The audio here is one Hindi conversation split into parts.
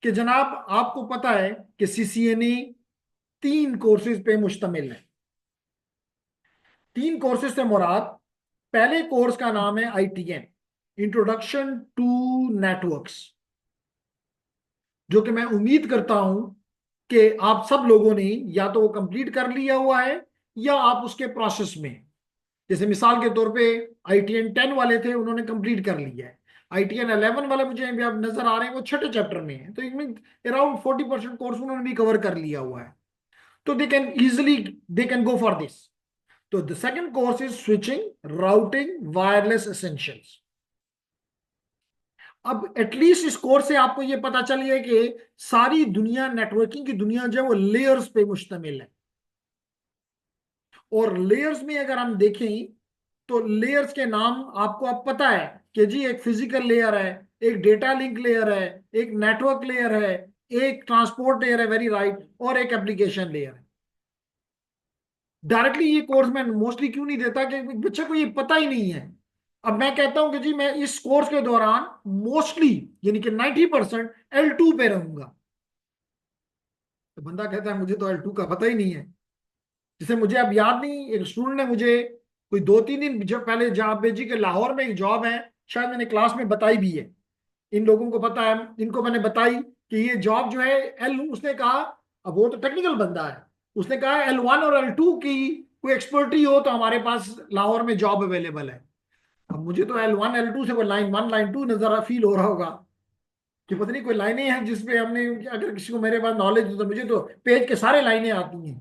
कि जनाब आपको पता है कि सीसीएनए 3 कोर्सेज पे मुश्तमिल है। 3 कोर्सेज से मुराद, पहले कोर्स का नाम है आईटीएन, इंट्रोडक्शन टू नेटवर्क्स, जो कि मैं उम्मीद करता हूं कि आप सब लोगों ने या तो वो कंप्लीट कर लिया हुआ है या आप उसके प्रोसेस में। जैसे मिसाल के तौर पे आईटीएन 10 वाले थे, उन्होंने कंप्लीट कर लिया है। आईटीएन 11 वाले मुझे अभी आप नजर आ रहे हैं, वो छठे चैप्टर में है, तो इनमें अराउंड 40% कोर्स उन्होंने भी कवर कर लिया हुआ है। तो they can go for this. तो the second course is switching routing wireless essentials. अब एटलीस्ट इस कोर्स से आपको ये पता चलिए कि सारी दुनिया, नेटवर्किंग की दुनिया जो है वो लेयर्स पे मुश्तमिल है। और लेयर्स में अगर हम देखें तो लेयर्स के नाम आपको अब पता है कि जी एक फिजिकल लेयर है, एक डेटा लिंक लेयर है, एक नेटवर्क लेयर है, एक ट्रांसपोर्ट लेयर है, वेरी राइट, और एक एप्लीकेशन लेयर है। डायरेक्टली ये कोर्स मैं मोस्टली क्यों नहीं देता कि बच्चे को ये पता ही नहीं है। अब मैं कहता हूं कि जी मैं इस कोर्स के दौरान मोस्टली, यानी कि 90% L2 पे रहूंगा। तो बंदा कहता है मुझे तो L2 का पता ही नहीं है। जैसे मुझे अब याद नहीं, एक स्टूडेंट ने मुझे कोई 2-3 दिन जब पहले जॉब भेजी कि लाहौर में एक जॉब है, शायद मैंने क्लास में बताई भी है, इन लोगों को पता है, इनको मैंने बताई कि ये जॉब जो है एल, उसने कहा, अब वो तो टेक्निकल बंदा है, उसने कहा L1 और L2 की कोई एक्सपर्टी हो तो हमारे पास लाहौर में जॉब अवेलेबल है। अब मुझे तो L1 L2 से कोई लाइन 1 लाइन 2 नजर फील हो रहा होगा कि पता नहीं कोई लाइनें हैं जिसपे हमने, अगर किसी को मेरे पास नॉलेज हो तो मुझे तो पेज के सारे लाइनें आती हैं,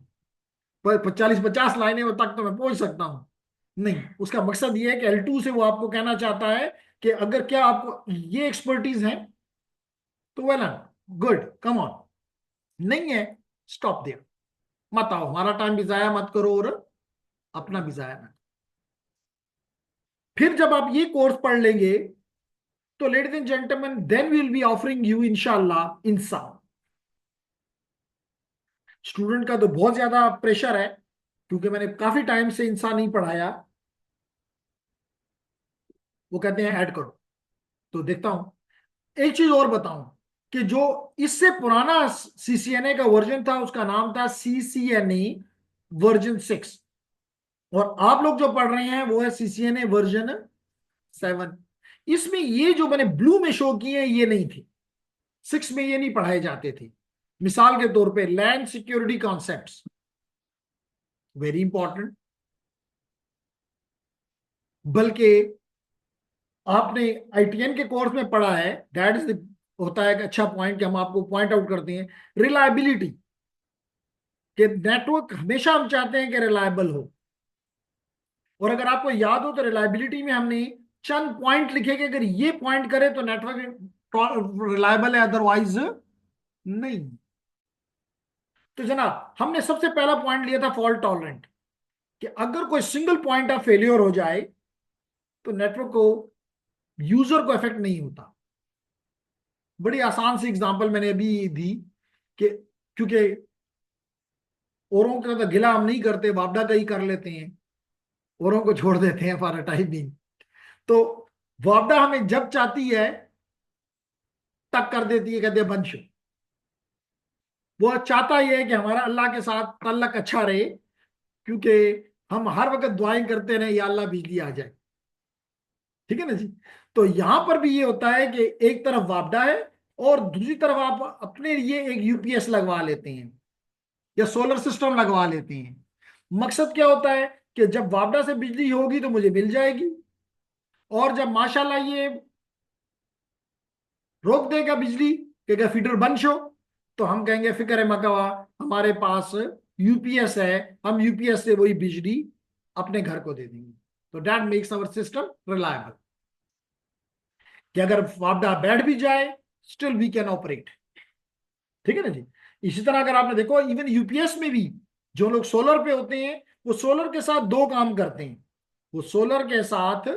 पर 40-50 लाइनें तक तो मैं पहुंच सकता हूं। नहीं, उसका मकसद ये है कि L2 से वो आपको कहना चाहता है कि अगर क्या आपको ये एक्सपर्टीज है तो well and good, come on. नहीं है, स्टॉप देयर, मत आओ, हमारा टाइम भी जाया मत करो और अपना भी जाया मत। फिर जब आप ये कोर्स पढ़ लेंगे तो ladies and gentleman, then we will be offering you इंशाल्लाह इंसा। स्टूडेंट का तो बहुत ज्यादा प्रेशर है क्योंकि मैंने काफी टाइम से इंसा नहीं पढ़ाया। वो कहते हैं ऐड करो, तो देखता हूं। एक चीज और बताऊं कि जो इससे पुराना सीसीएनए का वर्जन था उसका नाम था CCNA वर्जन 6, और आप लोग जो पढ़ रहे हैं वो है CCNA वर्जन 7। इसमें ये जो मैंने ब्लू में शो किए हैं ये नहीं थे, 6 में ये नहीं पढ़ाए जाते थे। मिसाल के तौर पे land security concepts, very important. बल्कि आपने आईटीएन के कोर्स में पढ़ा है, दैट इज होता है एक अच्छा पॉइंट कि हम आपको पॉइंट आउट करते हैं रिलायबिलिटी, कि नेटवर्क हमेशा हम चाहते हैं कि रिलायबल हो। और अगर आपको याद हो तो रिलायबिलिटी में हमने चंद पॉइंट लिखे कि अगर ये पॉइंट करे तो नेटवर्क रिलायबल है, अदरवाइज नहीं। तो जनाब हमने सबसे पहला पॉइंट लिया था फॉल्ट टॉलरेंट, कि अगर कोई सिंगल पॉइंट ऑफ फेलियर हो जाए तो नेटवर्क को, यूजर को इफेक्ट नहीं होता। बड़ी आसान सी एग्जांपल मैंने अभी दी कि क्योंकि औरों का तो गिला हम नहीं करते, बापडा का ही कर लेते हैं, औरों को छोड़ देते हैं फॉर अ टाइमिंग। तो वापडा हमें जब चाहती है तक कर देती है, कहते हैं बंश। वो चाहता ही है कि हमारा अल्लाह के साथ तल्लक अच्छा रहे, क्योंकि हम हर वक्त दुआएं करते रहे या अल्लाह बिजली आ जाए। ठीक है ना जी। तो यहां पर भी ये होता है कि एक तरफ वापडा है और दूसरी तरफ आप अपने लिए एक यूपीएस लगवा लेते हैं या सोलर सिस्टम लगवा लेते हैं। मकसद क्या होता है कि जब वापडा से बिजली होगी तो मुझे मिल जाएगी, और जब माशाल्लाह ये रोक देगा बिजली, कि फीडर बंद हो, तो हम कहेंगे फिक्र है मकवा, हमारे पास यूपीएस है, हम यूपीएस से वही बिजली अपने घर को दे देंगे। तो that makes our system reliable, कि अगर वापडा बैठ भी जाए स्टिल वी कैन ऑपरेट। ठीक है ना जी। इसी तरह अगर आपने देखो इवन यूपीएस में भी जो लोग सोलर पे होते हैं वो सोलर के साथ दो काम करते हैं, वो सोलर के साथ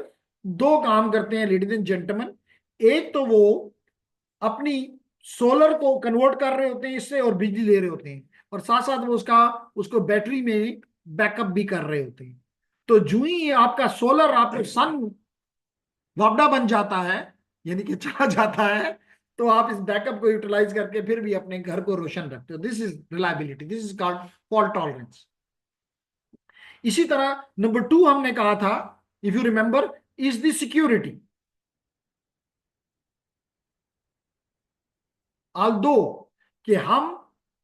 दो काम करते हैं लेडीज एंड जेंटलमैन। एक तो वो अपनी सोलर को कन्वर्ट कर रहे होते हैं इससे और बिजली ले रहे होते हैं, और साथ साथ वो उसको बैटरी में बैकअप भी कर रहे होते हैं। तो जो ही आपका सोलर, आपको सन वापडा बन जाता है, यानी कि चला जाता है, तो आप इस बैकअप को यूटिलाइज करके फिर भी अपने घर को रोशन रखते हो। This is reliability, this is called fault tolerance. इसी तरह नंबर 2 हमने कहा था, if you remember, is the security. Although कि हम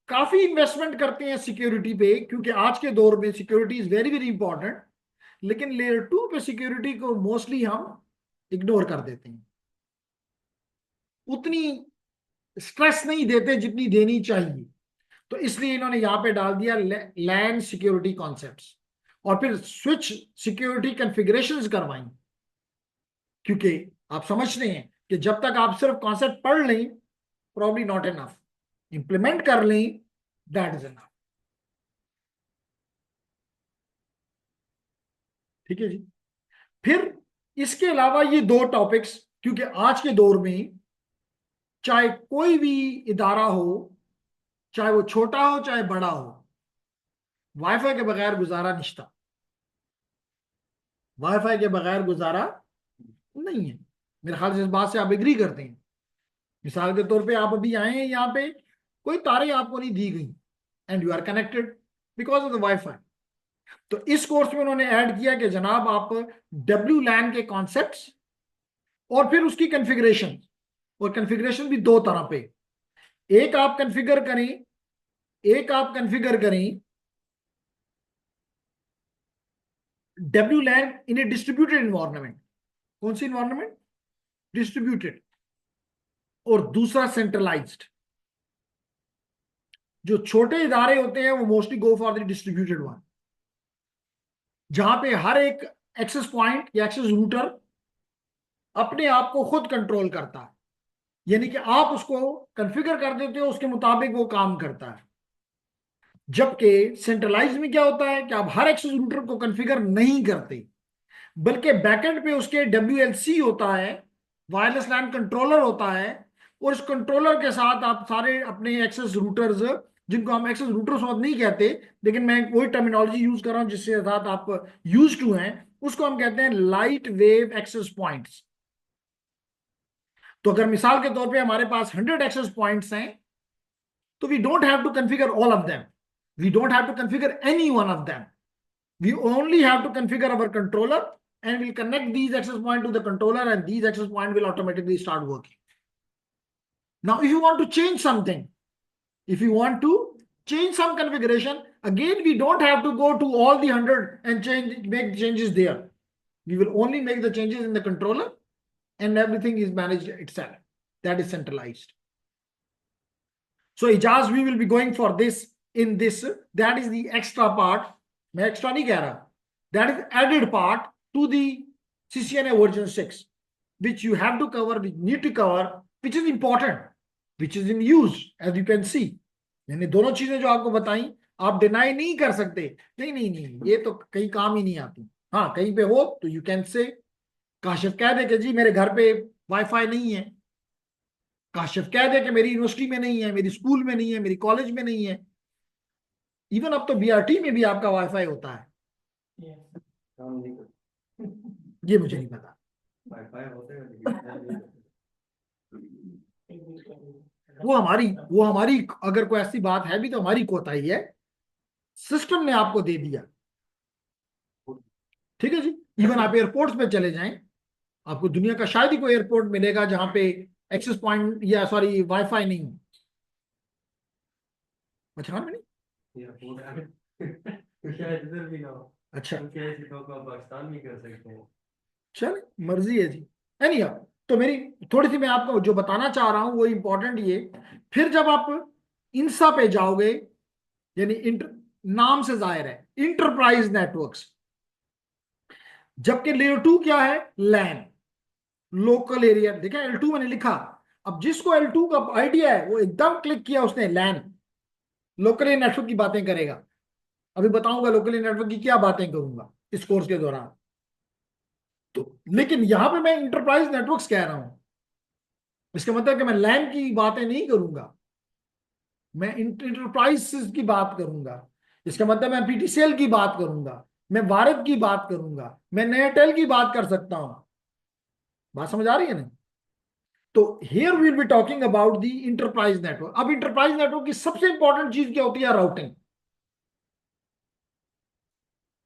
काफी इन्वेस्टमेंट करते हैं सिक्योरिटी पे, क्योंकि आज के दौर में security is very very important, लेकिन लेयर 2 पे सिक्योरिटी को मोस्टली हम इग्नोर कर देते हैं, उतनी स्ट्रेस नहीं देते जितनी देनी चाहिए। तो इसलिए इन्होंने यहां पे डाल दिया लैन सिक्योरिटी कॉन्सेप्ट्स, और फिर स्विच सिक्योरिटी कॉन्फ़िगरेशंस करवाई, क्योंकि आप समझते हैं कि जब तक आप सिर्फ कॉन्सेप्ट पढ़ लें प्रॉब्ली नॉट इनफ, इंप्लीमेंट कर लें दैट इज इनफ। ठीक है जी। फिर इसके अलावा ये 2 टॉपिक्स, क्योंकि आज के दौर में चाहे कोई भी इदारा हो, चाहे वो छोटा हो चाहे बड़ा हो, वाईफाई के बगैर गुजारा निश्ता, वाईफाई के बगैर गुजारा नहीं है। मेरे ख्याल से इस बात से आप एग्री करते हैं। मिसाल के तौर पे आप अभी आए हैं यहाँ पे, कोई तारे आपको नहीं दी गई, and you are connected because of the wifi. तो इस कोर्स में उन्होंने ऐड किया कि जनाब आप डब्ल्यू लैन के कॉन्सेप्ट्स और फिर उसकी कॉन्फ़िगरेशन, और कॉन्फ़िगरेशन भी 2 तरह पे, एक आप कॉन्फ़िगर करें, एक आप कॉन्फ़िगर करें डब्ल्यू लैन इन ए डिस्ट्रीब्यूटेड इन्वायरमेंट। कौन सी इन्वायरमेंट? डिस्ट्रीब्यूटेड। और दूसरा सेंट्रलाइज्ड। जो छोटे इदारे होते हैं वो mostly go for the distributed one, जहां पे हर एक एक्सेस पॉइंट या एक्सेस रूटर अपने आप को खुद कंट्रोल करता है, यानी कि आप उसको कॉन्फ़िगर कर देते हो, उसके मुताबिक वो काम करता है। जबकि सेंट्रलाइज में क्या होता है कि आप हर एक्सेस रूटर को कॉन्फ़िगर नहीं करते, बल्कि बैकएंड पे उसके WLC होता है, वायरलेस लैन कंट्रोलर होता है, और इस कंट्रोलर के साथ आप सारे अपने एक्सेस रूटर्स, जिनको हम एक्सेस रूटर्स नहीं कहते, लेकिन मैं वही टर्मिनोलॉजी यूज कर रहा हूं जिसके साथ आप यूज टू हैं, उसको हम कहते हैं लाइट वेव एक्सेस पॉइंट्स। तो अगर मिसाल के तौर पे हमारे पास 100 एक्सेस पॉइंट्स हैं, तो we don't have to configure all of them, we don't have to configure any one of them, we only have to configure our controller, and we'll connect these access point to the controller, and these access point will automatically start working. Now if you want to change something, if you want to change some configuration, again we don't have to go to all the 100 and make changes there. We will only make the changes in the controller, and everything is managed itself. That is centralized. So Ijaz, we will be going for this in this, that is the extra part. मैं एक्स्ट्रा नहीं कह रहा, that is added part to the CCNA version 6, which you have to cover, which need to cover, which is important, which is in use, as you can see. मैंने दोनों चीजें जो आपको बताई, आप डिनाई नहीं कर सकते, नहीं नहीं नहीं ये तो कहीं काम ही नहीं आती। हाँ कहीं पे हो तो यू कैन से, काशिफ कह दे कि जी मेरे घर पे वाईफाई नहीं है, काशिफ कह दे कि मेरी यूनिवर्सिटी में नहीं है, मेरी स्कूल में नहीं है, मेरी कॉलेज में नहीं है, इवन अब तो BRT में भी आपका वाईफाई होता है। ये मुझे नहीं पता। वो हमारी अगर कोई ऐसी बात है भी तो हमारी कोताही है, सिस्टम ने आपको दे दिया। ठीक है जी। इवन आप एयरपोर्ट्स पे चले जाएं, आपको दुनिया का शायद ही कोई एयरपोर्ट मिलेगा जहां पे एक्सेस पॉइंट या सॉरी वाईफाई नहीं हो। अच्छा में नहीं, अच्छा पाकिस्तान में कर सकते हैं, चल मर्जी है जी। एनी तो मेरी थोड़ी सी मैं आपको जो बताना चाह रहा हूं वो इंपॉर्टेंट ये, फिर जब आप इंसा पे जाओगे, यानी नाम से जाहिर है इंटरप्राइज नेटवर्क्स, जबकि लेयर 2 क्या है? लैन, लोकल एरिया। देखा L2 मैंने लिखा, अब जिसको L2 का आइडिया है वो एकदम क्लिक किया उसने लैन, लोकल एरिया नेटवर्क की बातें करेगा। अभी बताऊंगा लोकल एरिया नेटवर्क की क्या बातें करूंगा इस कोर्स के दौरान। तो लेकिन यहां पे मैं इंटरप्राइज नेटवर्क्स कह रहा हूं, इसका मतलब कि मैं लैन की बातें नहीं करूंगा, मैं इंटरप्राइज की बात करूंगा। इसका मतलब मैं PTCL की बात करूंगा, मैं भारत की बात करूंगा, मैं एयरटेल की बात कर सकता हूं। बात समझ आ रही है ना? तो here will be talking about the enterprise network. अब इंटरप्राइज नेटवर्क की सबसे इंपॉर्टेंट चीज क्या होती है? राउटिंग।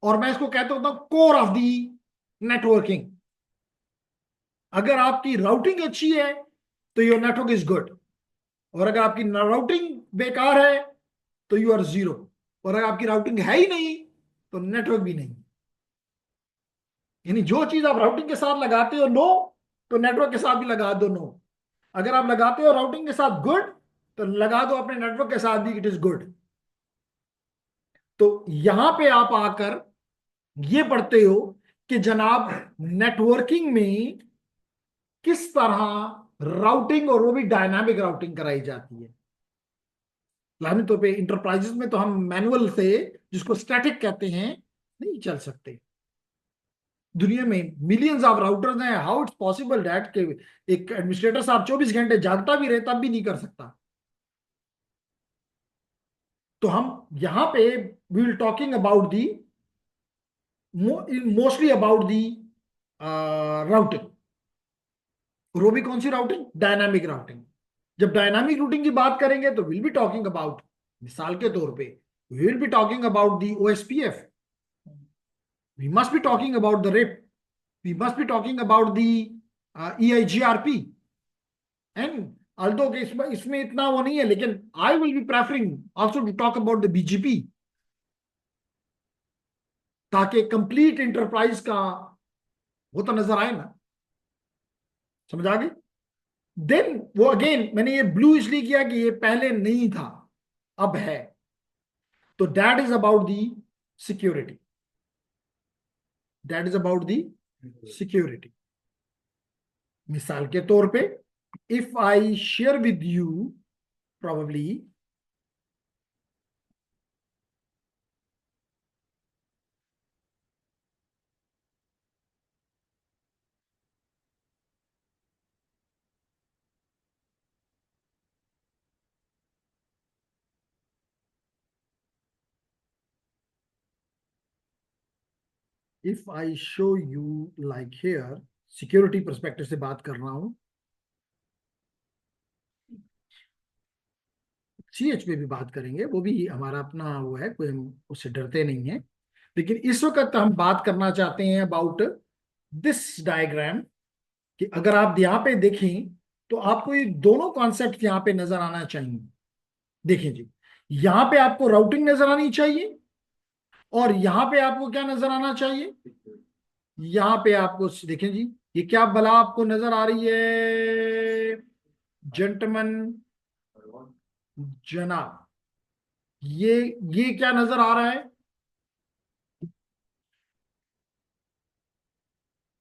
और मैं इसको कहता हूं कोर ऑफ द नेटवर्किंग। अगर आपकी राउटिंग अच्छी है तो योर नेटवर्क इज गुड, और अगर आपकी राउटिंग बेकार है तो यू आर जीरो। और अगर आपकी राउटिंग है ही नहीं तो नेटवर्क भी नहीं। यानी जो चीज आप राउटिंग के साथ लगाते हो नो, तो नेटवर्क के साथ भी लगा दो नो। अगर आप लगाते हो राउटिंग के साथ गुड, तो लगा दो अपने नेटवर्क के साथ भी इट इज गुड। तो यहां पे आप आकर ये पढ़ते हो कि जनाब नेटवर्किंग में किस तरह राउटिंग, और वो भी डायनामिक राउटिंग कराई जाती है। लाजमी तौर पे इंटरप्राइजेस में तो हम मैनुअल से, जिसको स्टैटिक कहते हैं, नहीं चल सकते। दुनिया में मिलियंस ऑफ राउटर्स हैं, हाउ इट्स पॉसिबल दैट के एक एडमिनिस्ट्रेटर साहब 24 घंटे जागता भी रहे तब भी नहीं कर सकता। तो हम यहां पे we will talking about the mostly about the routing. और वो भी कौन सी राउटिंग? Dynamic routing. जब डायनामिक रूटिंग की बात करेंगे तो विल बी टॉकिंग अबाउट, मिसाल के तौर पे will be talking about the OSPF, we must be talking about the RIP, we must be talking about the EIGRP। And although के इसमें इतना वो नहीं है, लेकिन I will be preferring also to talk about the BGP, ताकि कंप्लीट इंटरप्राइज का वो तो नजर आए ना। समझ आ गई? देन वो अगेन मैंने ये ब्लू इसलिए किया कि ये पहले नहीं था, अब है। तो that is about the security, that is about the security. मिसाल के तौर पे if I share with you probably if I show you like here, security perspective से बात कर रहा हूं, CH पे भी बात करेंगे, वो भी हमारा अपना वो है, कोई हम उससे डरते नहीं है। लेकिन इस वक्त हम बात करना चाहते हैं अबाउट दिस डायग्राम, कि अगर आप यहाँ पे देखें तो आपको ये दोनों कॉन्सेप्ट यहाँ पे नजर आना चाहिए। देखें जी, यहाँ पे आपको राउटिंग नजर आनी चाहिए, और यहाँ पे आपको क्या नजर आना चाहिए? यहाँ पे आपको देखें जी, ये क्या बला आपको नजर आ रही है जेंटलमैन, जनाब? ये क्या नजर आ रहा है?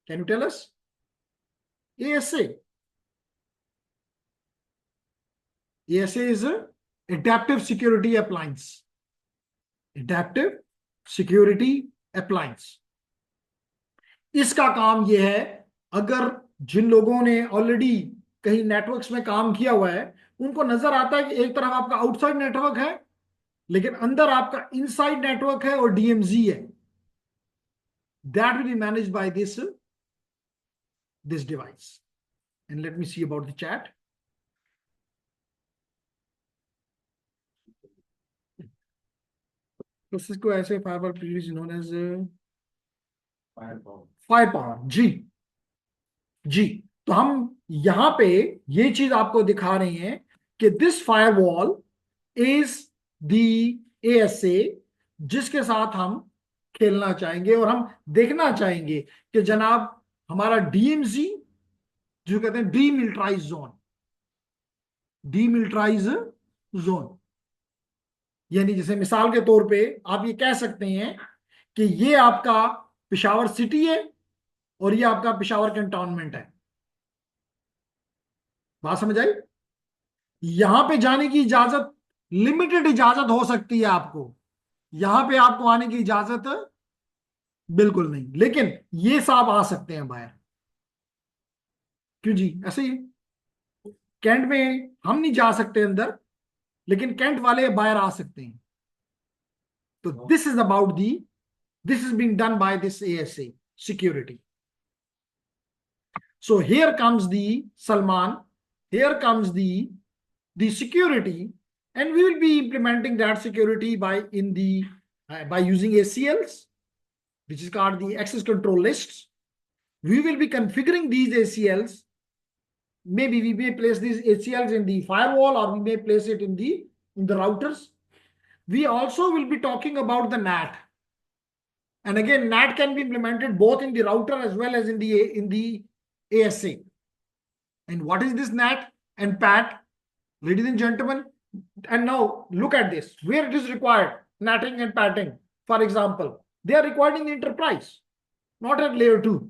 Can you tell us? ASA, ASA is adaptive security appliance, adaptive security appliance. इसका काम यह है, अगर जिन लोगों ने ऑलरेडी कहीं नेटवर्क्स में काम किया हुआ है, उनको नजर आता है कि एक तरफ आपका आउटसाइड नेटवर्क है, लेकिन अंदर आपका इनसाइड नेटवर्क है और DMZ है, that will be managed by this device. And let me see about the chat. Process को ऐसे firewall previously known as fire power. जी जी, तो हम यहां पे ये चीज आपको दिखा रहे हैं कि this firewall is the ASA जिसके साथ हम खेलना चाहेंगे, और हम देखना चाहेंगे कि जनाब हमारा DMZ, जो कहते हैं डीमिलिटराइज जोन, डीमिलिटराइज जोन, यानी जैसे मिसाल के तौर पे आप ये कह सकते हैं कि ये आपका पिशावर सिटी है और ये आपका पिशावर कैंटोनमेंट है। बात समझ आई? यहां पे जाने की इजाजत, लिमिटेड इजाजत हो सकती है आपको, यहां पे आपको आने की इजाजत बिल्कुल नहीं, लेकिन ये साहब आ सकते हैं बाहर। क्यों जी? ऐसे ही कैंट में हम नहीं जा सकते अंदर, लेकिन कैंट वाले बाहर आ सकते हैं। तो this is about the, this is being done by this ASA security. So here comes the Salman, here comes the security, and we will be implementing that security by using ACLs, which is called the access control lists. We will be configuring these ACLs. Maybe we may place these ACLs in the firewall, or we may place it in the routers. We also will be talking about the NAT. And again, NAT can be implemented both in the router as well as in the ASA. And what is this NAT and PAT? Ladies and gentlemen, and now look at this, where it is required, NATing and PATing. For example, they are required in the enterprise, not at layer 2.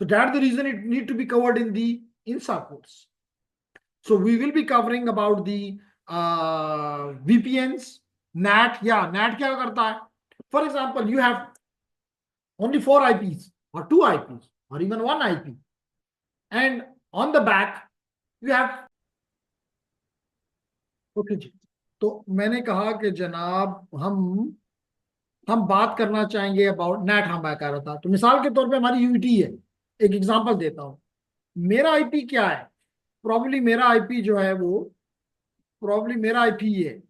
So that's the reason it need to be covered in the INSA course. So we will be covering about the VPNs, NAT. Yeah, NAT क्या करता है? For example, you have only 4 IPs or 2 IPs or even 1 IP, and on the back you have. Okay जी, तो मैंने कहा कि जनाब हम बात करना चाहेंगे अबाउट नेट। हम बात कर रहा था, तो मिसाल के तौर पे हमारी यूईटी है। एक एग्जांपल देता हूँ, मेरा आईपी क्या है? प्रॉब्ली मेरा आईपी जो है वो प्रॉब्ली मेरा आईपी है,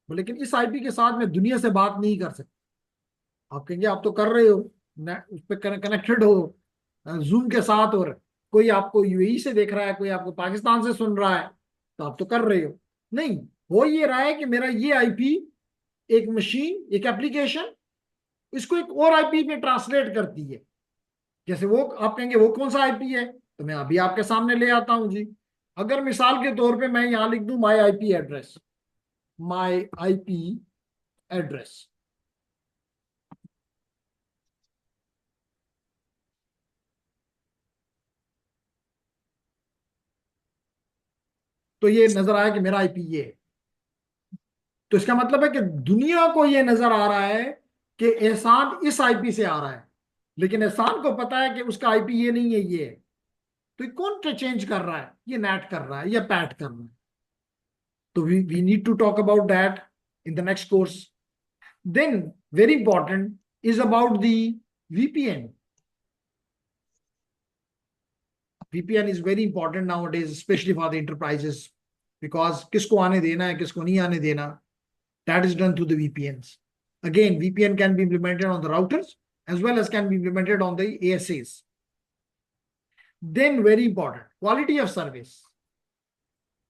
लेकिन इस आईपी के साथ मैं दुनिया से बात नहीं कर सकता। आप कहेंगे आप तो कर रहे हो, उस पर कनेक्टेड हो जूम के साथ, और कोई आपको यूएई से देख रहा है, कोई आपको पाकिस्तान से सुन रहा है, तो आप तो कर रहे हो। नहीं, हो ये रहा है कि मेरा ये आईपी एक मशीन, एक एप्लीकेशन, इसको एक और आईपी में ट्रांसलेट करती है। जैसे वो आप कहेंगे वो कौन सा आईपी है, तो मैं अभी आपके सामने ले आता हूं जी। अगर मिसाल के तौर पे मैं यहां लिख दूं माई आईपी एड्रेस, माई आईपी एड्रेस, तो ये नजर आया कि मेरा आईपी ये है। तो इसका मतलब है कि दुनिया को ये नजर आ रहा है कि एहसान इस आईपी से आ रहा है, लेकिन एहसान को पता है कि उसका आईपी ये नहीं है, ये है। तो ये कौन चेंज कर रहा है? ये नेट कर रहा है या पैट कर रहा है? तो we need to talk about that in the next course. Then very important is about the VPN. VPN is very important nowadays, especially for the enterprises, because किसको आने देना है, किसको नहीं आने देना, that is done through the VPNs. Again, VPN can be implemented on the routers as well as can be implemented on the ASAs. Then very important, quality of service.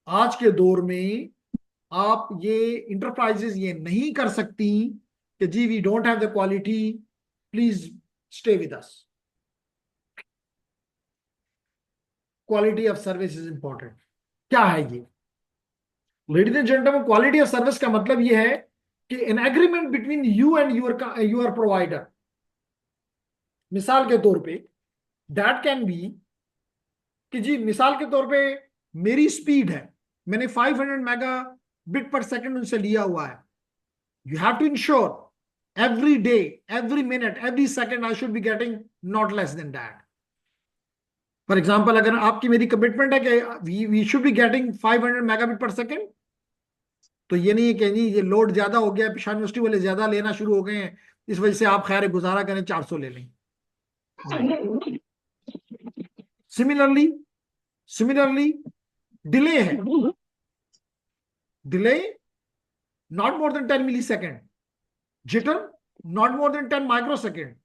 आज के दौर में आप ये इंटरप्राइजेस ये नहीं कर सकती कि जी we don't have the quality, please stay with us. Quality of service is important. क्या है ये? Ladies and gentleman, quality of service का मतलब ये है कि an agreement between you and your provider. मिसाल के तौर पे दैट कैन बी कि जी मिसाल के तौर पे मेरी स्पीड है, मैंने 500 मेगा बिट पर सेकंड उनसे लिया हुआ है। You have to ensure every day, every minute, every second I should be getting not less than that. For example, अगर आपकी मेरी कमिटमेंट है कि we should be getting 500 megabit per second, तो ये नहीं है कि नहीं ये लोड ज्यादा हो गया, पिछा यूनिवर्सिटी वाले ज्यादा लेना शुरू हो गए हैं, इस वजह से आप खैर गुजारा करें 400 ले लें। सिमिलरली डिले है, delay not more than 10 millisecond, jitter not more than 10 microsecond,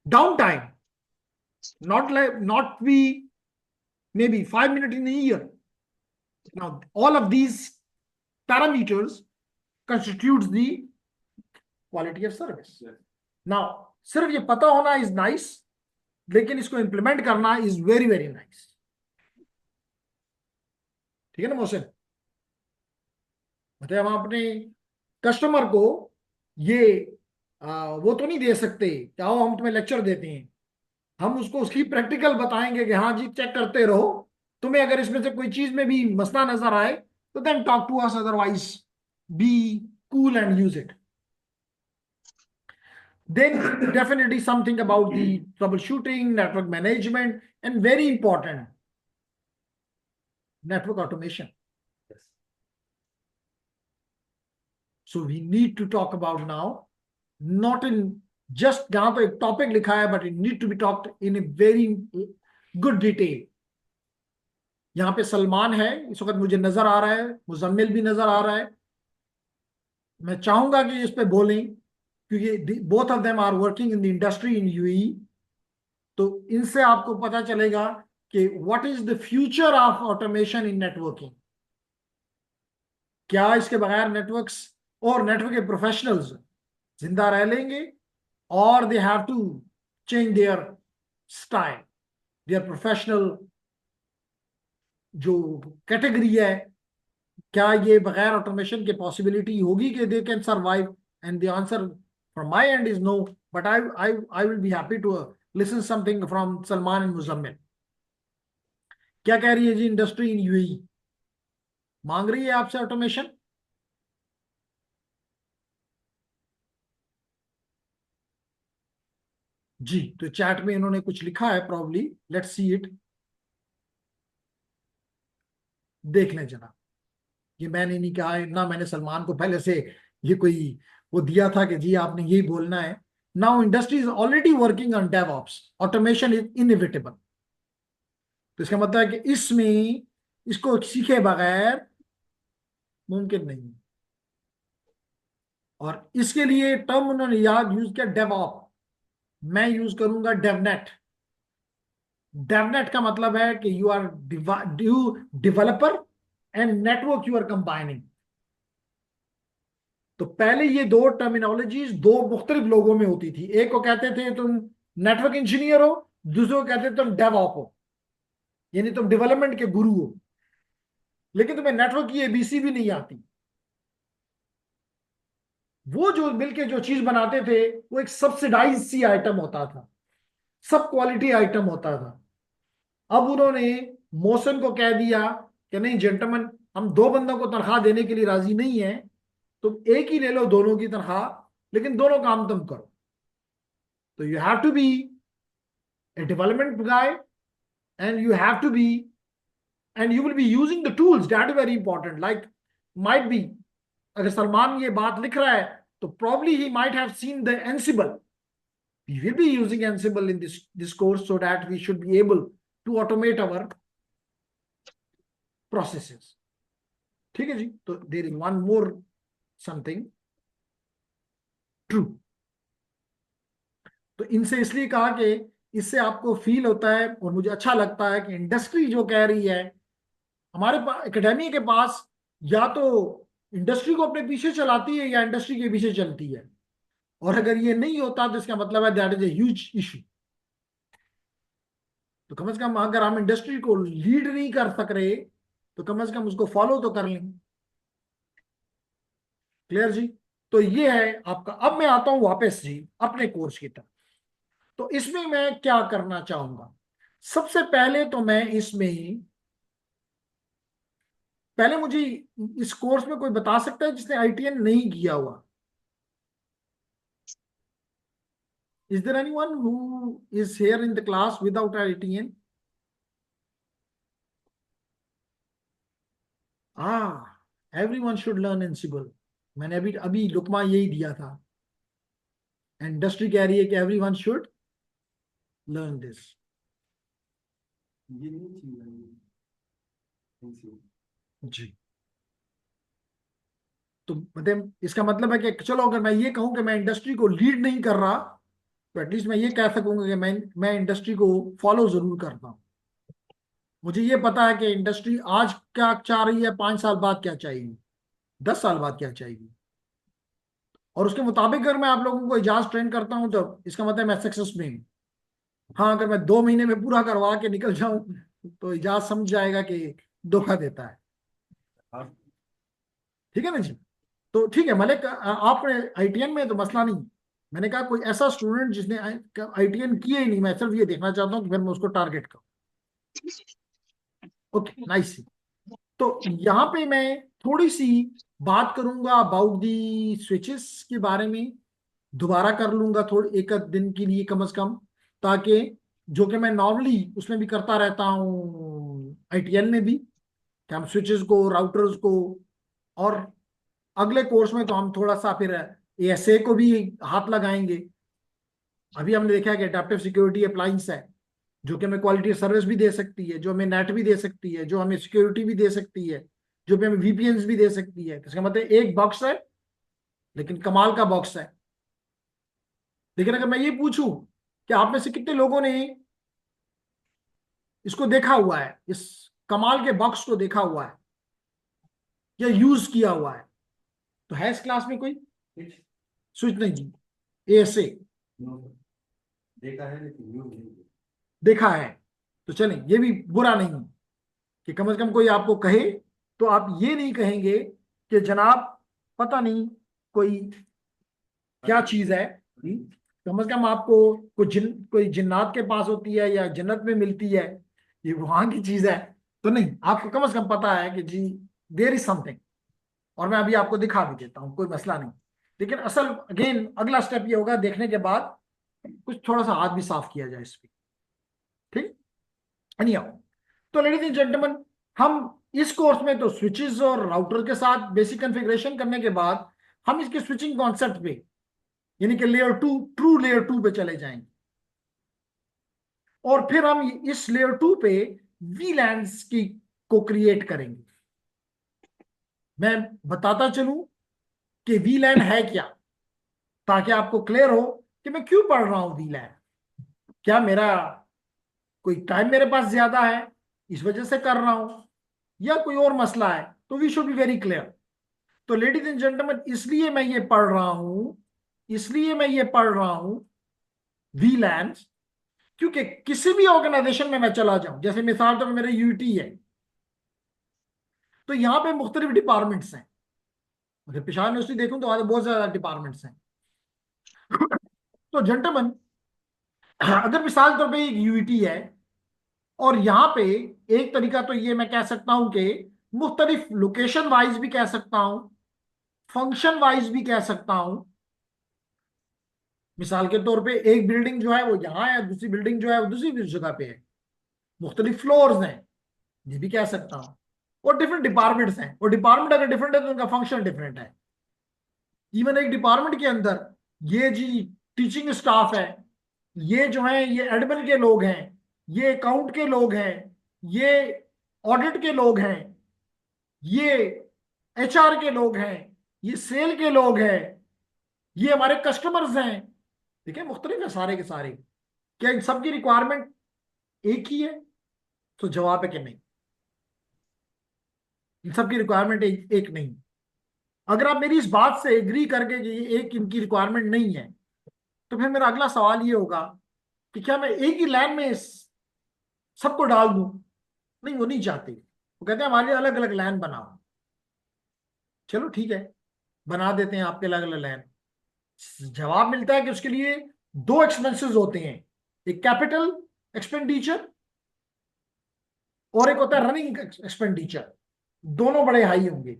downtime not be maybe 5 minutes in a year. Now all of these parameters constitutes the quality of service. Now सिर्फ ये पता होना is nice, लेकिन इसको implement करना is very very nice। ठीक है ना मोहसिन? मतलब हम अपने कस्टमर को ये वो तो नहीं दे सकते कि आओ हम तुम्हें लेक्चर देते हैं। हम उसको उसकी प्रैक्टिकल बताएंगे कि हाँ जी चेक करते रहो, तुम्हें अगर इसमें से कोई चीज में भी मसला नजर आए तो then talk to us, otherwise be cool and use it. Then definitely something about the troubleshooting, network management, and very important, network automation. So we need to talk about now, not in just यहाँ तो एक टॉपिक लिखा है, but it need to be talked in a very good detail. यहाँ पे सलमान है इस वक्त, मुझे नजर आ रहा है, मुजम्मिल भी नजर आ रहा है। मैं चाहूंगा कि इस पे बोलें, क्योंकि both of them are working in the industry in UAE. तो इनसे आपको पता चलेगा कि what is the future of automation in networking. क्या इसके बगैर नेटवर्क्स और नेटवर्क के प्रोफेशनल्स जिंदा रह लेंगे, और they have to change their style, their professional जो कैटेगरी है। क्या ये बगैर ऑटोमेशन के पॉसिबिलिटी होगी कि they can survive? And the answer from my end is no, but I will be happy to listen something from Salman and Muzammil. क्या कह रही है जी इंडस्ट्री इन यूएई? मांग रही है आपसे ऑटोमेशन? जी, तो चैट में इन्होंने कुछ लिखा है, प्रॉब्ली लेट्स सी इट। देख लें जनाब, ये मैंने नहीं कहा है ना, मैंने सलमान को पहले से ये कोई वो दिया था कि जी आपने यही बोलना है। Now industry is already working on DevOps, automation is inevitable. तो इसका मतलब है कि इसमें इसको सीखे बगैर मुमकिन नहीं है। और इसके लिए टर्म उन्होंने याद यूज किया, डेवऑप। मैं यूज करूंगा डेवनेट। डेवनेट का मतलब है कि you are you developer and network you are combining. तो पहले ये दो टर्मिनोलॉजीज दो मुख्तलिफ लोगों में होती थी। एक को कहते थे तुम नेटवर्क इंजीनियर हो, दूसरे को कहते थे तुम डेवऑप हो, यानी तुम डेवलपमेंट के गुरु हो, लेकिन तुम्हें नेटवर्क की एबीसी भी नहीं आती। वो जो मिलके जो चीज बनाते थे वो एक सब्सिडाइज सी आइटम होता था, सब क्वालिटी आइटम होता था। अब उन्होंने मोशन को कह दिया कि नहीं जेंटलमैन, हम दो बंदों को तनख्वाह देने के लिए राजी नहीं है, तुम एक ही ले लो दोनों की तनख्वाह, लेकिन दोनों काम तुम करो। तो you have to be a development guy, and you have to be, and you will be using the tools that is very important, like might be, अगर सलमान ये बात लिख रहा है तो probably he might have seen the Ansible. We will be using Ansible in this course so that we should be able to automate our processes. ठीक है जी, तो there is one more something true. तो इनसे इसलिए कहा कि इससे आपको फील होता है और मुझे अच्छा लगता है कि इंडस्ट्री जो कह रही है, हमारे पास एकेडमी के पास या तो इंडस्ट्री को अपने पीछे चलाती है या इंडस्ट्री के पीछे चलती है। और अगर ये नहीं होता तो इसका मतलब है that is a huge issue. तो कम से कम अगर हम इंडस्ट्री को लीड नहीं कर सक रहे तो कम से कम उसको फॉलो तो कर लें। क्लियर जी? तो ये है आपका। अब मैं आता हूं वापस जी अपने कोर्स की तरफ। तो इसमें मैं क्या करना चाहूंगा, सबसे पहले तो मैं इसमें, पहले मुझे इस कोर्स में कोई बता सकता है जिसने आईटीएन नहीं किया हुआ? Is there anyone who is here in the class without ITN? Everyone should learn Ansible. मैंने अभी अभी लुकमा यही दिया था। इंडस्ट्री कह रही है कि everyone should learn this. ये नहीं चाहिए जी। तो मतलब इसका मतलब है कि चलो अगर मैं ये कहूं कि मैं इंडस्ट्री को लीड नहीं कर रहा, तो एटलीस्ट मैं ये कह सकूंगा कि मैं इंडस्ट्री को फॉलो जरूर करता हूं। मुझे ये पता है कि इंडस्ट्री आज क्या चाह रही है, 5 साल बाद क्या चाहिए, 10 साल बाद क्या चाहिए, और उसके मुताबिक अगर मैं आप लोगों को इजाज ट्रेन करता हूं तो इसका मतलब मैं सक्सेस में हूं। हाँ, अगर मैं 2 महीने में पूरा करवा के निकल जाऊं तो इजाज समझ जाएगा कि धोखा देता है। ठीक है ना जी? तो ठीक है मलिक, आपने आईटीएन में तो मसला नहीं। मैंने कहा कोई ऐसा स्टूडेंट जिसने आईटीएन किया ही नहीं, मैं सिर्फ ये देखना चाहता हूँ कि फिर मैं उसको टारगेट करूँ। Okay nice. तो यहाँ पे मैं थोड़ी सी बात करूंगा अबाउट दी स्विचेस के बारे में, दोबारा कर लूंगा थोड़ी एक आध दिन के लिए कम से कम, ताकि जो कि मैं नॉर्मली उसमें भी करता रहता हूँ आईटीएल में भी, कि हम स्विचेस को, राउटर्स को, और अगले कोर्स में तो हम थोड़ा सा फिर एएसए को भी हाथ लगाएंगे। अभी हमने देखा है कि एडेप्टिव सिक्योरिटी अप्लायंस है जो कि हमें क्वालिटी सर्विस भी दे सकती है, जो हमें नेट भी दे सकती है, जो हमें सिक्योरिटी भी दे सकती है, जो भी हमें वीपीएन भी दे सकती है। तो इसका मतलब एक बॉक्स है, लेकिन कमाल का बॉक्स है। लेकिन अगर मैं ये पूछूं कि आप में से कितने लोगों ने इसको देखा हुआ है, इस कमाल के बॉक्स को देखा हुआ है या यूज किया हुआ है, तो है इस क्लास में कोई? स्विच नहीं जी, ऐसे देखा है लेकिन यूज नहीं किया। देखा है। तो चलें, ये भी बुरा नहीं कि कम से कम कोई आपको कहे, तो आप ये नहीं कहेंगे कि जनाब पता नहीं कोई क्या चीज है। कम से कम आपको कोई जिन्नात के पास होती है या जन्नत में मिलती है, ये वहां की चीज है। तो नहीं, आपको कम से कम पता है कि जी देयर इज समथिंग, और मैं अभी आपको दिखा भी देता हूँ, कोई मसला नहीं। लेकिन असल अगेन अगला स्टेप ये होगा, देखने के बाद कुछ थोड़ा सा हाथ भी साफ किया जाए इस पे, ठीक? एनीहाउ, तो लेडीज एंड जेंटलमैन, हम इस कोर्स में तो स्विचेस और राउटर के साथ बेसिक कॉन्फ़िगरेशन करने के बाद हम इसके स्विचिंग कॉन्सेप्ट पे, यानी कि layer two, true layer two पे चले जाएंगे, और फिर हम इस लेयर टू पे वीलैंस की को क्रिएट करेंगे। मैं बताता चलूं कि वीलैन है क्या, ताकि आपको क्लियर हो कि मैं क्यों पढ़ रहा हूं वीलैन। क्या मेरा कोई टाइम मेरे पास ज्यादा है इस वजह से कर रहा हूं, या कोई और मसला है? तो we should be very clear. तो लेडीज एंड जेंटलमैन, इसलिए मैं ये पढ़ रहा हूं, इसलिए मैं ये पढ़ रहा हूं वीलैंस, क्योंकि किसी भी ऑर्गेनाइजेशन में मैं चला जाऊं, जैसे मिसाल तो मेरे यूटी है, तो यहां पे मुख्तलिफ डिपार्टमेंट्स हैं। अगर पिशावर यूनिवर्सिटी देखूं तो वहां बहुत ज्यादा डिपार्टमेंट्स हैं। तो जेंटलमैन, अगर मिसाल तौर पे एक यूटी है, और यहाँ पे एक तरीका तो ये मैं कह सकता हूं कि मुख्तलिफ लोकेशन वाइज भी कह सकता हूं, फंक्शन वाइज भी कह सकता हूं। मिसाल के तौर पे एक बिल्डिंग जो है वो यहाँ है, दूसरी बिल्डिंग जो है वो दूसरी जगह पे है, मुख्तलिफ फ्लोर्स हैं, ये भी कह सकता हूँ। और डिफरेंट डिपार्टमेंट्स हैं, और डिपार्टमेंट अगर डिफरेंट है तो उनका फंक्शन डिफरेंट है। इवन एक डिपार्टमेंट के अंदर ये जी टीचिंग स्टाफ है, ये जो है ये एडमिन के लोग हैं, ये अकाउंट के लोग हैं, ये ऑडिट के लोग हैं, ये एचआर के लोग हैं, ये सेल के लोग हैं, ये हमारे कस्टमर्स हैं। ठीक है, मुख्तलिफ है सारे के सारे। क्या इन सबकी रिक्वायरमेंट एक ही है? तो जवाब है कि नहीं, इन सबकी रिक्वायरमेंट एक नहीं। अगर आप मेरी इस बात से एग्री करके कि ये एक इनकी रिक्वायरमेंट नहीं है, तो फिर मेरा अगला सवाल ये होगा कि क्या मैं एक ही लाइन में सबको डाल दूं? नहीं, वो नहीं चाहते, वो कहते हैं हमारे अलग अलग लाइन बनाओ। चलो ठीक है, बना देते हैं आपके अलग अलग लाइन। जवाब मिलता है कि उसके लिए दो एक्सपेंसेस होते हैं, एक कैपिटल एक्सपेंडिचर और एक होता है रनिंग एक्सपेंडिचर। दोनों बड़े हाई होंगे।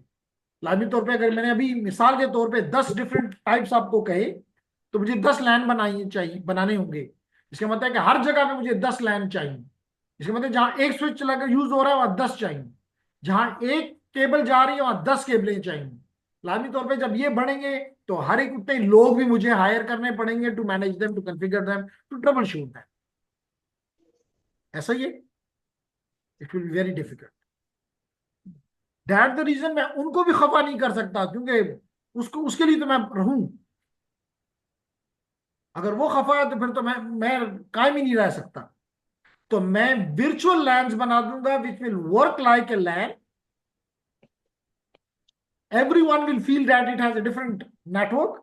लाजमी तौर पे अगर मैंने अभी मिसाल के तौर पे 10 डिफरेंट टाइप्स आपको कहे, तो मुझे 10 लैन बनाने होंगे। इसका मतलब है कि हर जगह पे मुझे 10 लैन चाहिए। इसका मतलब जहां एक स्विच लगा यूज हो रहा है वहां 10 चाहिए, जहां एक केबल जा रही है वहां 10 केबलें चाहिए। लाजमी तौर पे जब ये बढ़ेंगे तो हर एक उतने लोग भी मुझे हायर करने पड़ेंगे to manage them, to configure them, to troubleshoot them. ऐसा ही है, it will be very difficult. That the reason मैं उनको भी खफा नहीं कर सकता, क्योंकि उसको उसके लिए तो मैं रहूं। अगर वो खफा है तो फिर तो मैं कायम ही नहीं रह सकता। तो मैं वर्चुअल लैंड बना दूंगा which will work like a LAN. Everyone will feel that it has a different network,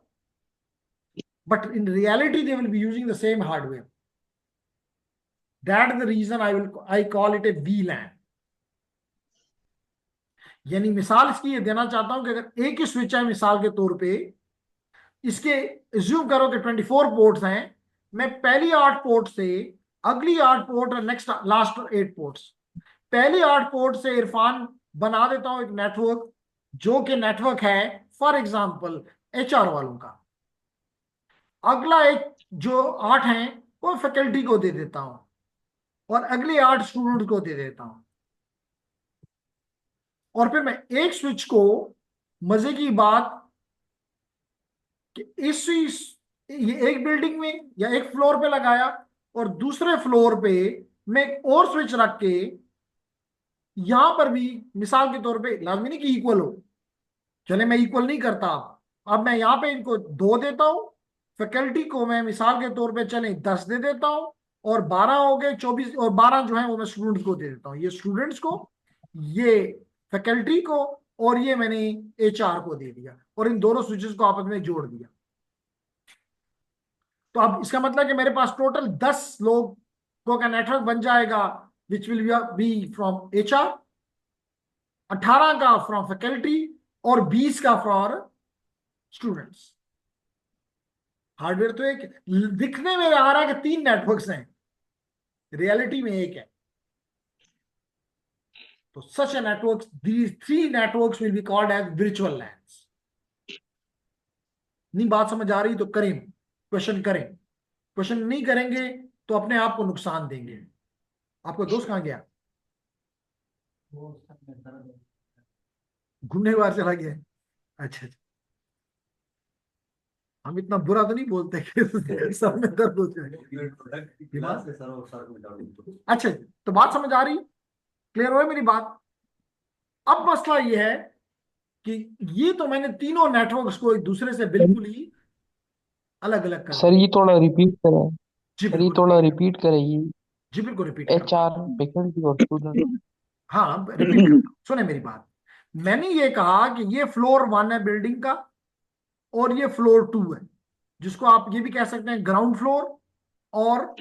but in reality they will be using the same hardware. That is the reason I call it a VLAN. यानी मिसाल इसकी ये देना चाहता हूं कि अगर एक ही स्विच है मिसाल के तौर पे, इसके एज्यूम करो कि 24 पोर्ट्स हैं, मैं पहली 8 पोर्ट से अगली 8 पोर्ट और नेक्स्ट लास्ट 8 पोर्ट्स, पहली 8 पोर्ट से इरफान बना देता हूं एक नेटवर्क, जो कि नेटवर्क है फॉर एग्जांपल एचआर वालों का। अगला एक जो 8 हैं वो फैकल्टी को दे देता हूं, और अगले 8 स्टूडेंट को दे देता हूं। और फिर मैं एक स्विच को, मजे की बात कि ये एक बिल्डिंग में या एक फ्लोर पे लगाया, और दूसरे फ्लोर पे मैं एक और स्विच रख के यहां पर भी मिसाल के तौर पे, लाजमी नहीं कि इक्वल हो, चले मैं इक्वल नहीं करता, अब मैं यहां पे इनको 2 देता हूं, फैकल्टी को मैं मिसाल के तौर पे चले 10 दे देता हूं, और 12 हो गए, 24 और 12 जो है वो मैं स्टूडेंट्स को दे देता हूं, ये स्टूडेंट्स को, ये फैकल्टी को, और ये मैंने एचआर को दे दिया, और इन दोनों स्विचेस को आपस में जोड़ दिया। तो अब इसका मतलब कि मेरे पास टोटल 10 लोगों का नेटवर्क बन जाएगा, which will be from HR, 18 का फ्रॉम फैकल्टी, और 20 का फॉर स्टूडेंट्स। हार्डवेयर तो एक, दिखने में आ रहा है कि 3 नेटवर्क्स हैं, रियलिटी में एक है। तो such a network, these 3 networks will be called as virtual LANs. नहीं बात समझ आ रही तो करें, क्वेश्चन करें, क्वेश्चन नहीं करेंगे तो अपने आप को नुकसान देंगे। आपका दोस्त कहां गया? वो सब में दर्द है। घूमने के बाहर चला गया है? अच्छा अच्छा। हम इतना बुरा तो नहीं बोलते कि सब में दर्द हो जाए। प्रोडक्ट क्लास से सर और सर में डाउन। अच्छा, तो बात समझ आ रही, क्लियर हो मेरी बात? अब मसला ये है कि ये तो मैंने तीनों नेटवर्क्स को एक दूसरे से सर बिल्कुल ही अलग अलग कर सर, दिया। ये थोड़ा रिपीट करें। जी सर, ये बिल्कुल थोड़ा रिपीट कर, रिपीट करें ये। जी बिल्कुल रिपीट करता HR, फैकल्टी और स्टूडेंट। हूँ। हाँ रिपीट करता हूँ, सुने मेरी बात। मैंने ये कहा कि ये फ्लोर 1 है बिल्डिंग का, और ये फ्लोर 2 है, जिसको आप ये भी कह सकते हैं ग्राउंड फ्लोर और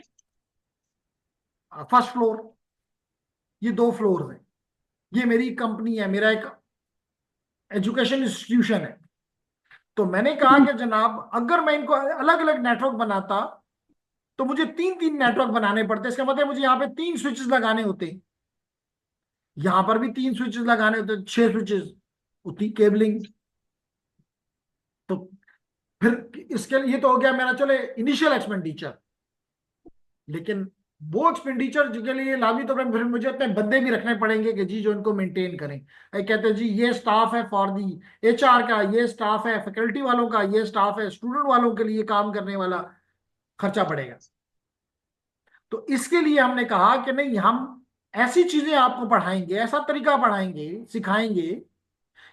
फर्स्ट फ्लोर। ये 2 फ्लोर हैं। ये मेरी कंपनी है, मेरा एक एजुकेशन इंस्टीट्यूशन है। तो मैंने कहा कि जनाब अगर मैं इनको अलग अलग नेटवर्क बनाता तो मुझे 3 3 नेटवर्क बनाने पड़ते, इसका मतलब मुझे यहाँ पे 3 स्विचेस लगाने होते, यहां पर भी 3 स्विचेस लगाने होते, 6 स्विचेस, उतनी केबलिंग। तो फिर इसके लिए, ये तो हो गया मेरा चले इनिशियल एक्सपेंडिचर, लेकिन वो एक्सपेंडिचर के लिए लाभी तो फिर मुझे अपने बंदे भी रखने पड़ेंगे कि जी जो इनको मेंटेन करें। कहते हैं जी ये स्टाफ है फॉर दी एचआर का, ये स्टाफ है फैकल्टी वालों का, ये स्टाफ है स्टूडेंट वालों के लिए काम करने वाला, खर्चा पड़ेगा। तो इसके लिए हमने कहा कि नहीं, हम ऐसी चीजें आपको पढ़ाएंगे, ऐसा तरीका पढ़ाएंगे, सिखाएंगे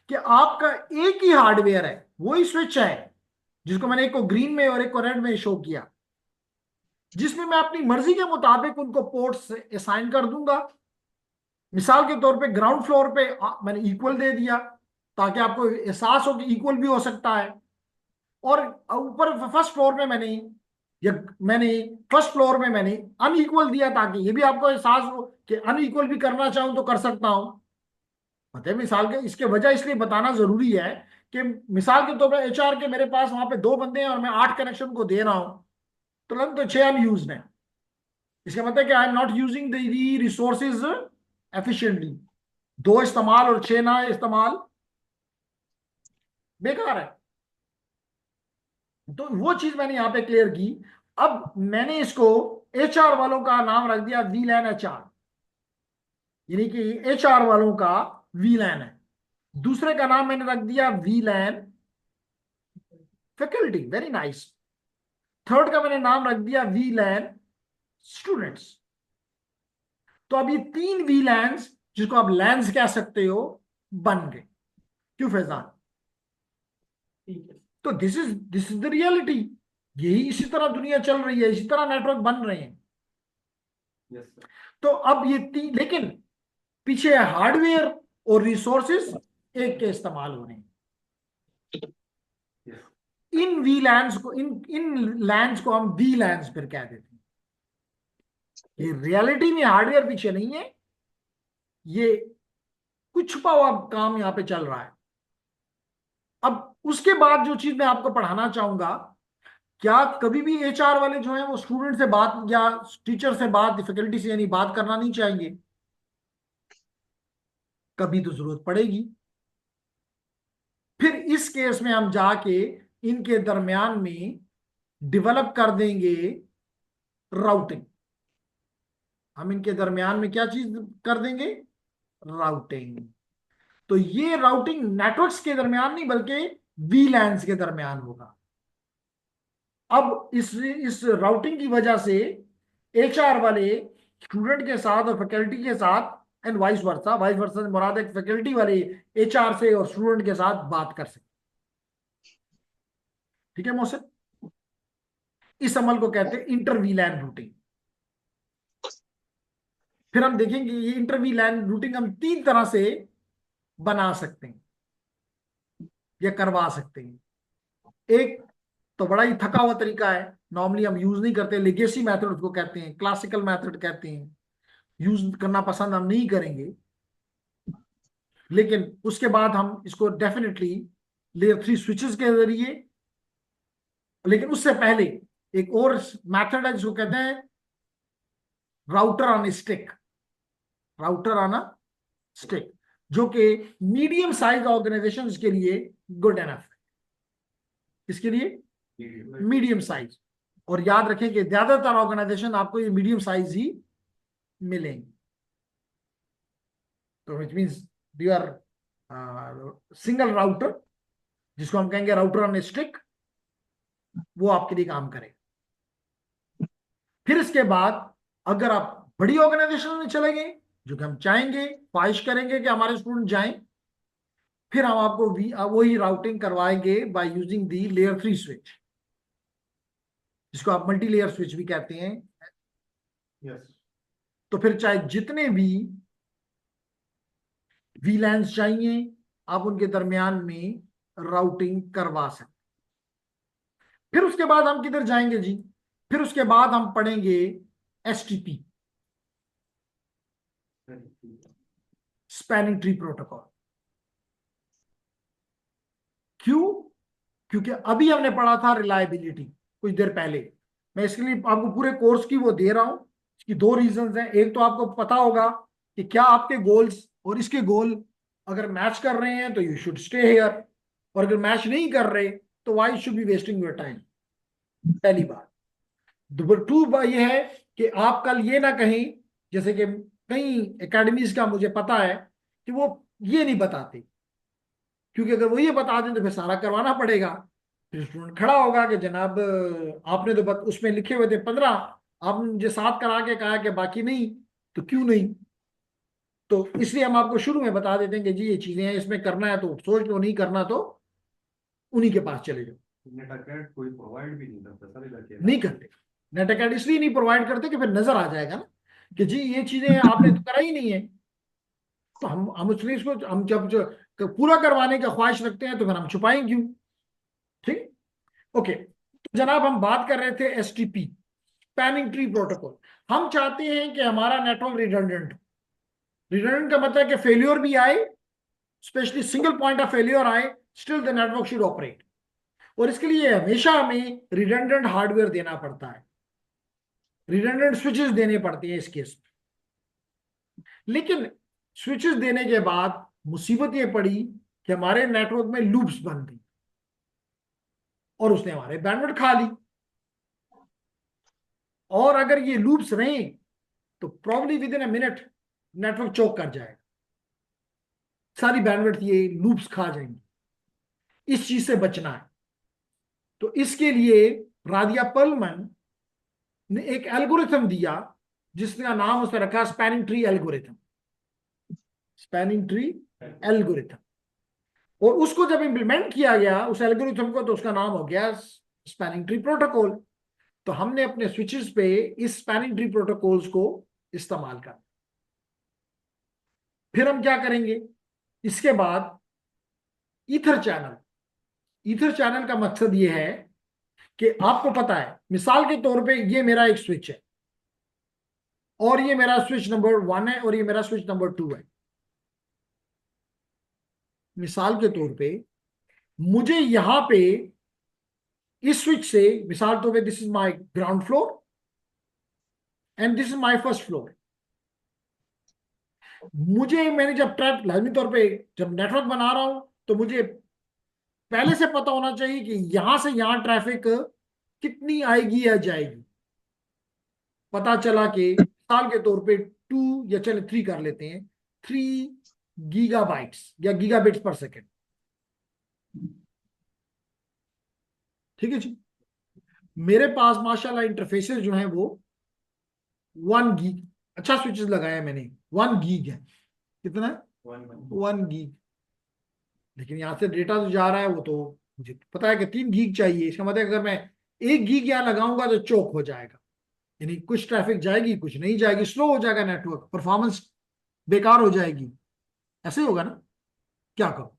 कि आपका एक ही हार्डवेयर है, वही स्विच है, जिसको मैंने एक को ग्रीन में और एक को रेड में शो किया, जिसमें मैं अपनी मर्जी के मुताबिक उनको पोर्ट्स असाइन कर दूंगा। मिसाल के तौर पे ग्राउंड फ्लोर पे मैंने इक्वल दे दिया, ताकि आपको एहसास हो कि इक्वल भी हो सकता है, और ऊपर फर्स्ट फ्लोर में मैंने, या मैंने फर्स्ट फ्लोर में मैंने अनइक्वल दिया, ताकि ये भी आपको एहसास हो कि अनइक्वल भी करना चाहूं तो कर सकता हूं। मतलब मिसाल के, इसके वजह इसलिए बताना जरूरी है कि मिसाल के तौर पर एचआर के मेरे पास वहां पे 2 बंदे हैं और मैं 8 कनेक्शन को दे रहा हूं, तुरंत तो 6 अनयूज्ड है। इसका मतलब कि I am not using the resources efficiently. 2 इस्तेमाल और 6 ना इस्तेमाल, बेकार है। तो वो चीज मैंने यहां पे क्लियर की। अब मैंने इसको एचआर वालों का नाम रख दिया वीलैन एचआर, यानी कि एचआर वालों का वीलैन है। दूसरे का नाम मैंने रख दिया वीलैन फैकल्टी, वेरी नाइस। थर्ड का मैंने नाम रख दिया वीलैन स्टूडेंट्स। तो अब ये 3 वीलैंस, जिसको आप लैंस कह सकते हो, बन गए। क्यों फैजान? ठीक है। तो दिस इज द रियलिटी। यही इसी तरह दुनिया चल रही है, इसी तरह नेटवर्क बन रहे हैं। Yes sir. तो अब ये 3, लेकिन पीछे हार्डवेयर और रिसोर्सेस एक के इस्तेमाल होने हैं। यस। इन वीलैंस को, इन इन लैंस को हम वीलैंस फिर कह देते हैं। ये रियलिटी में हार्डवेयर पीछे नहीं है, ये कुछ छुपा हुआ काम यहां पे चल रहा है। अब उसके बाद जो चीज मैं आपको पढ़ाना चाहूंगा, क्या कभी भी एचआर वाले जो हैं वो स्टूडेंट से बात या टीचर से बात, फैकल्टी से यानी बात करना नहीं चाहेंगे? कभी तो जरूरत पड़ेगी। फिर इस केस में हम जाके इनके दरमियान में डेवलप कर देंगे राउटिंग। हम इनके दरमियान में क्या चीज कर देंगे? राउटिंग। तो ये राउटिंग नेटवर्क्स के दरमियान नहीं, बल्कि वीलैंस के दरमियान होगा। अब इस राउटिंग की वजह से एचआर वाले स्टूडेंट के साथ और फैकल्टी के साथ एंड वाइस वर्सा से मुराद एक फैकल्टी वाले एचआर से और स्टूडेंट के साथ बात कर सके। ठीक है मोहसिन, इस अमल को कहते हैं इंटरवीलैन रूटिंग। फिर हम देखेंगे ये इंटरवीलैन रूटिंग हम 3 तरह से बना सकते हैं या करवा सकते हैं। एक तो बड़ा ही थका हुआ तरीका है, नॉर्मली हम यूज नहीं करते, लेगेसी मेथड उसको कहते हैं, क्लासिकल मेथड कहते हैं, यूज करना पसंद हम नहीं करेंगे। लेकिन उसके बाद हम इसको डेफिनेटली लेयर 3 स्विचेस के जरिए, लेकिन उससे पहले एक और मेथड है जिसको कहते हैं router on stick. Router on stick जो कि मीडियम साइज ऑर्गेनाइजेशन के लिए गुड एनफ है। इसके लिए मीडियम साइज, और याद रखें कि ज्यादातर ऑर्गेनाइजेशन आपको ये मीडियम साइज ही मिलेंगे। तो which means you are single router, जिसको हम कहेंगे राउटर ऑन स्टिक, वो आपके लिए काम करेगा। फिर इसके बाद अगर आप बड़ी ऑर्गेनाइजेशन में चले गए, जो कि हम चाहेंगे, ख्वाहिश करेंगे कि हमारे स्टूडेंट जाएं, फिर हम आपको वही राउटिंग करवाएंगे by using the layer 3 switch, जिसको आप मल्टी लेयर स्विच भी कहते हैं। यस। तो फिर चाहे जितने भी वीलैंस चाहिए आप उनके दरमियान में राउटिंग करवा सकते। फिर उसके बाद हम किधर जाएंगे जी? फिर उसके बाद हम पढ़ेंगे एसटीपी, स्पैनिंग ट्री प्रोटोकॉल। क्यों? क्योंकि अभी हमने पढ़ा था रिलायबिलिटी कुछ देर पहले। मैं इसके लिए आपको पूरे कोर्स की वो दे रहा हूं। इसकी 2 रीजंस हैं। एक तो आपको पता होगा कि क्या आपके गोल्स और इसके गोल अगर मैच कर रहे हैं तो यू शुड स्टे हियर, और अगर मैच नहीं कर रहे तो why should be wasting your time. पहली बात। नंबर 2 बात यह है कि आप कल ये ना कहीं, जैसे कि कई एकेडमीज का मुझे पता है कि वो ये नहीं बताते, क्योंकि अगर वो ये बता दें तो फिर सारा करवाना पड़ेगा। फिर स्टूडेंट खड़ा होगा कि जनाब आपने तो उसमें लिखे हुए थे 15, आपने मुझे 7 करा के कहा कि बाकी नहीं, तो क्यों नहीं? तो इसलिए हम आपको शुरू में बता देते हैं कि जी ये चीजें हैं, इसमें करना है तो सोच लो, नहीं करना तो उन्हीं के पास चले जाओ। नेट अकेडमी कोई प्रोवाइड भी नहीं करता सारे लड़के नहीं करते। नेट अकेडमी इसलिए नहीं प्रोवाइड करते कि फिर नजर आ जाएगा ना कि जी ये चीजें आपने तो करा ही नहीं है। तो हम इसलिए इसको हम जब जो पूरा करवाने का ख्वाहिश रखते हैं तो फिर हम छुपाएं क्यों? ठीक। ओके, तो जनाब हम बात कर रहे थे एसटीपी, स्पैनिंग ट्री प्रोटोकॉल। हम चाहते हैं कि हमारा नेटवर्क रिडंडेंट। रिडंडेंट का मतलब है कि फेल्योर भी आए, specially single point of failure आए, still the network should operate. और इसके लिए हमेशा हमें रिडंडेंट हार्डवेयर देना पड़ता है, रिडंडेंट स्विचेस देने पड़ते हैं इस केस में। लेकिन स्विचेस देने के बाद मुसीबत ये पड़ी कि हमारे नेटवर्क में लूप्स बन गई और उसने हमारे बैंडविड्थ खा ली। और अगर ये लूप्स रहे तो probably within a minute network choke कर जाएगा, सारी बैंडविड्थ ये लूप्स खा जाएंगी। इस चीज से बचना है। तो इसके लिए रादिया पर्लमैन ने एक एल्गोरिथम दिया जिसका नाम उसने रखा spanning tree algorithm. Spanning tree algorithm. और उसको जब इंप्लीमेंट किया गया उस एल्गोरिथम को, तो उसका नाम हो गया स्पैनिंग ट्री प्रोटोकॉल। तो हमने अपने स्विचेस पे इस स्पैनिंग ट्री प्रोटोकॉल्स को इस्तेमाल कर। फिर हम क्या करेंगे इसके बाद? Ether channel. ईथर चैनल का मकसद ये है कि आपको पता है, मिसाल के तौर पे ये मेरा एक स्विच है और ये मेरा स्विच नंबर 1 है और ये मेरा स्विच नंबर 2 है। मिसाल के तौर पे मुझे यहां पे इस स्विच से, मिसाल तौर पे this is my ground floor and this is my first floor. मुझे, मैंने जब ट्रैक लाजमी तौर पे जब नेटवर्क बना रहा हूं तो मुझे पहले से पता होना चाहिए कि यहां से यहां ट्रैफिक कितनी आएगी या जाएगी। पता चला कि मिसाल के तौर पे 2 या चले 3 कर लेते हैं, 3 गीगाबाइट्स या गीगाबिट्स पर सेकेंड। ठीक है जी। मेरे पास माशाल्लाह इंटरफेसेस जो हैं वो 1 गीग, अच्छा स्विचेस लगाया मैंने, 1 गीग है, कितना है? 1 गीग। लेकिन यहाँ से डेटा जो जा रहा है वो तो मुझे पता है कि 3 गीग चाहिए। इसका मतलब अगर मैं 1 गीग यहाँ लगाऊंगा तो चोक हो जाएगा, यानी कुछ ट्रैफिक जाएगी कुछ नहीं जाएगी, स्लो हो जाएगा नेटवर्क, परफॉर्मेंस बेकार हो जाएगी। ऐसे ही होगा ना? क्या करूं?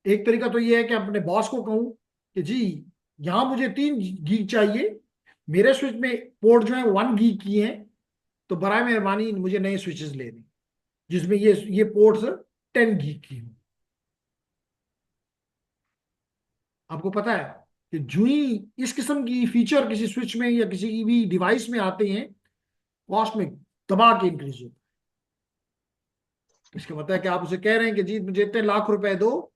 एक तरीका तो ये है कि अपने बॉस को कहूं कि जी यहां मुझे 3 गीग चाहिए, मेरे स्विच में पोर्ट जो है 1 गीग की है, तो बराए मेहरबानी मुझे नए स्विचेस लेने जिसमें ये पोर्ट्स 10 गीग की हो। आपको पता है कि जो ही इस किस्म की फीचर किसी स्विच में या किसी की भी डिवाइस में आते हैं, कॉस्ट में दबा के इंक्रीज होता है। इसका मतलब है कि आप उसे कह रहे हैं कि जी मुझे इतने लाख रुपए दो,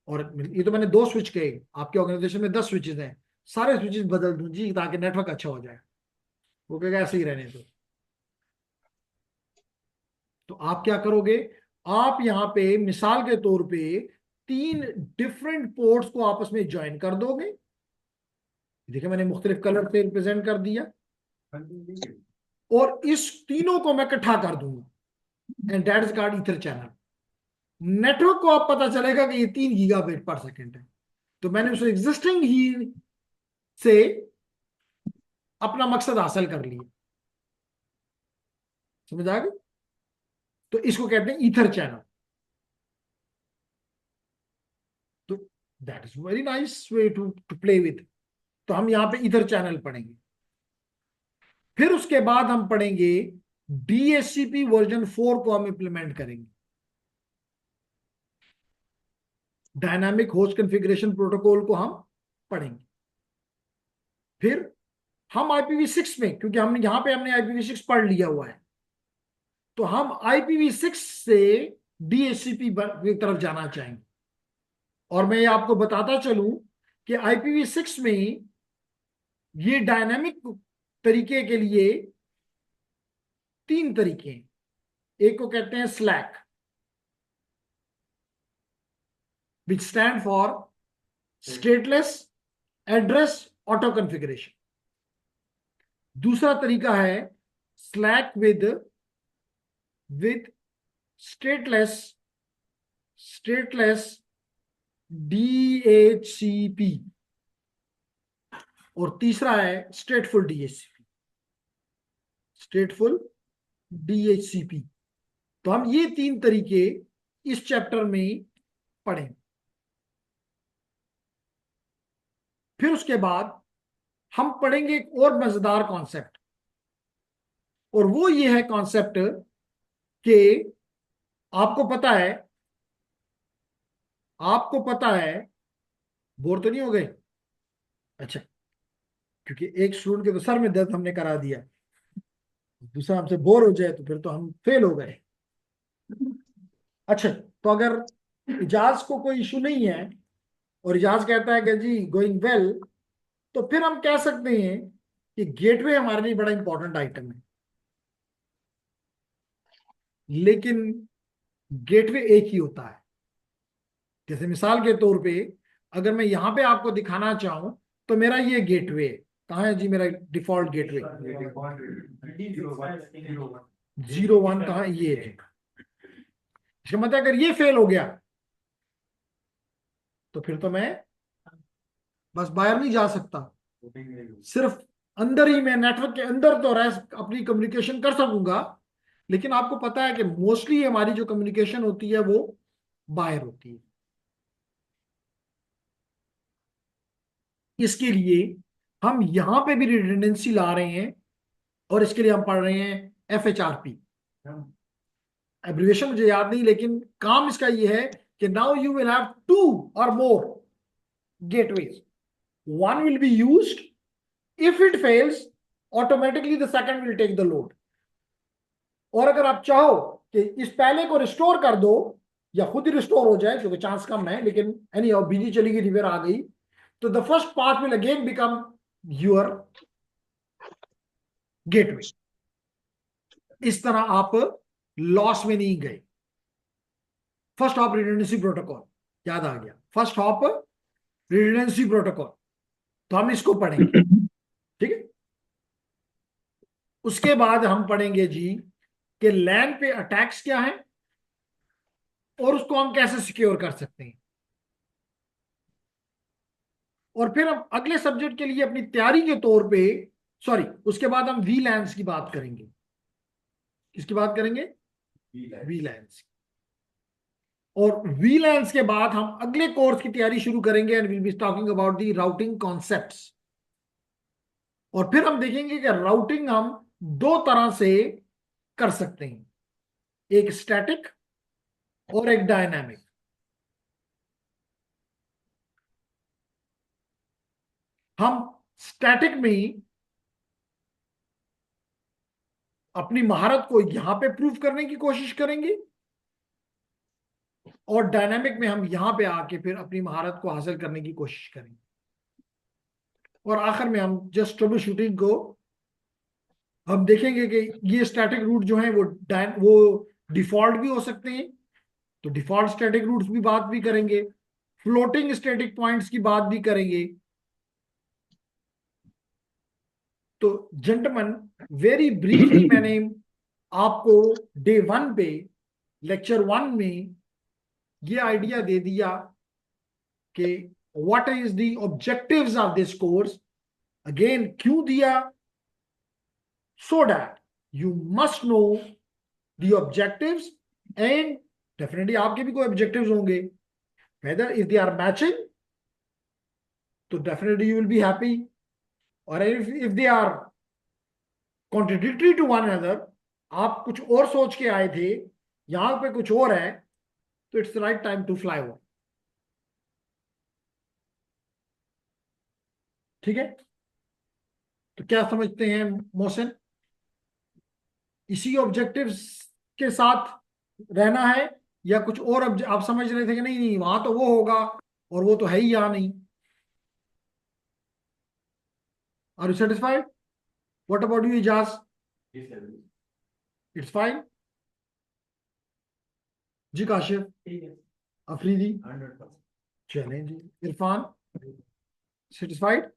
और ये तो मैंने 2 स्विच कहे, आपके ऑर्गेनाइजेशन में 10 स्विचेस हैं, सारे स्विचेस बदल दूं जी ताकि नेटवर्क अच्छा हो जाए। वो कहेगा ऐसे ही रहने दो। तो आप क्या करोगे? आप यहाँ पे मिसाल के तौर पे 3 डिफरेंट पोर्ट्स को आपस में ज्वाइन कर दोगे। देखिए मैंने मुख्तलिफ कलर से रिप्रेजेंट कर दिया, और इस तीनों को मैं इकट्ठा कर दूंगा, and that is called ether channel. Network को आप पता चलेगा कि ये 3 गीगाबाइट पर सेकेंड है। तो मैंने उस एग्जिस्टिंग ही से अपना मकसद हासिल कर लिया। समझ आ गई? तो इसको कहते हैं ईथर चैनल। तो that is very nice way to play with. तो हम यहां पे ईथर चैनल पढ़ेंगे। फिर उसके बाद हम पढ़ेंगे DHCP वर्जन 4 को हम इंप्लीमेंट करेंगे, डायनामिक होस्ट कॉन्फ़िगरेशन प्रोटोकॉल को हम पढ़ेंगे। फिर हम IPv6 में, क्योंकि हम यहां पे हमने IPv6 पढ़ लिया हुआ है, तो हम IPv6 से DHCP की तरफ जाना चाहेंगे। और मैं ये आपको बताता चलूं कि IPv6 में ये डायनामिक तरीके के लिए 3 तरीके हैं। एक को कहते हैं slack, which stand for stateless address auto configuration. दूसरा तरीका है स्लैक विद स्टेटलेस DHCP, और तीसरा है स्टेटफुल DHCP। तो हम ये 3 तरीके इस चैप्टर में पढ़ें। फिर उसके बाद हम पढ़ेंगे एक और मजेदार कॉन्सेप्ट, और वो ये है कॉन्सेप्ट कि आपको पता है बोर तो नहीं हो गए? अच्छा, क्योंकि एक स्टूडेंट के तो सर में दर्द हमने करा दिया, दूसरा हमसे बोर हो जाए तो फिर तो हम फेल हो गए। अच्छा, तो अगर इजाज को कोई इशू नहीं है और इजाज कहता है कि जी गोइंग वेल, तो फिर हम कह सकते हैं कि गेटवे हमारे लिए बड़ा इंपॉर्टेंट आइटम है। लेकिन गेटवे एक ही होता है। जैसे मिसाल के तौर पे अगर मैं यहां पे आपको दिखाना चाहूं तो मेरा ये गेटवे कहाँ है जी? मेरा डिफॉल्ट गेटवे 01 कहाँ है? ये है। इसका मतलब अगर ये फेल हो गया तो फिर तो मैं बस बाहर नहीं जा सकता, सिर्फ अंदर ही, मैं नेटवर्क के अंदर तो रह अपनी कम्युनिकेशन कर सकूंगा, लेकिन आपको पता है कि मोस्टली हमारी जो कम्युनिकेशन होती है वो बाहर होती है। इसके लिए हम यहां पे भी रिडंडेंसी ला रहे हैं, और इसके लिए हम पढ़ रहे हैं FHRP। एब्रिविएशन मुझे याद नहीं, लेकिन काम इसका ये है कि now you will have 2 or more gateways, one will be used, if it fails automatically the second will take the load। और अगर आप चाहो कि इस पहले को रिस्टोर कर दो या खुद ही रिस्टोर हो जाए, क्योंकि चांस कम है, लेकिन एनी बिजली चली गई, रिवर आ गई, तो the first part will again become your gateway. इस तरह आप लॉस में नहीं गए। फर्स्ट हॉप रिडंडेंसी प्रोटोकॉल याद आ गया, फर्स्ट हॉप रिडंडेंसी प्रोटोकॉल, तो हम इसको पढ़ेंगे, ठीक है। उसके बाद हम पढ़ेंगे जी कि लैंड पे अटैक्स क्या है और उसको हम कैसे सिक्योर कर सकते हैं। और फिर हम अगले सब्जेक्ट के लिए अपनी तैयारी के तौर पे, सॉरी, उसके बाद हम वी लैंड्स की बात करेंगे। किसकी बात करेंगे? VLANs. और वी लैंड्स के बाद हम अगले कोर्स की तैयारी शुरू करेंगे and will be talking about the routing concepts. और फिर हम देखेंगे कि राउटिंग हम दो तरह से कर सकते हैं, एक स्टैटिक और एक डायनामिक। हम स्टैटिक में ही अपनी महारत को यहां पे प्रूव करने की कोशिश करेंगे और डायनामिक में हम यहां पे आके फिर अपनी महारत को हासिल करने की कोशिश करेंगे। और आखिर में हम जस्ट ट्रबल शूटिंग को हम देखेंगे कि ये स्टैटिक रूट जो है वो डिफॉल्ट भी हो सकते हैं, तो डिफॉल्ट स्टैटिक रूट्स भी बात भी करेंगे, फ्लोटिंग स्टैटिक पॉइंट्स की बात भी करेंगे। तो जेंटलमैन, वेरी ब्रीफली मैंने आपको डे 1 पे, लेक्चर 1 में ये आइडिया दे दिया कि what is the objectives of this course. Again क्यों दिया? So that you must know the objectives and definitely आपके भी कोई ऑब्जेक्टिव्स होंगे, whether if they are matching तो definitely you will be happy, और if they are contradictory to one another, आप कुछ और सोच के आए थे, यहां पे कुछ और है, तो it's right time to fly over. ठीक है, तो क्या समझते हैं मोहसिन? इसी ऑब्जेक्टिव्स के साथ रहना है या कुछ और आप समझ रहे थे कि नहीं नहीं वहां तो वो होगा और वो तो है ही यहाँ नहीं? Are you satisfied? What about you Ijaz? It's fine जी। काशिफ, ठीक है, अफरीदी, 100%। चलें जी। इरफान, सेटिस्फाइड?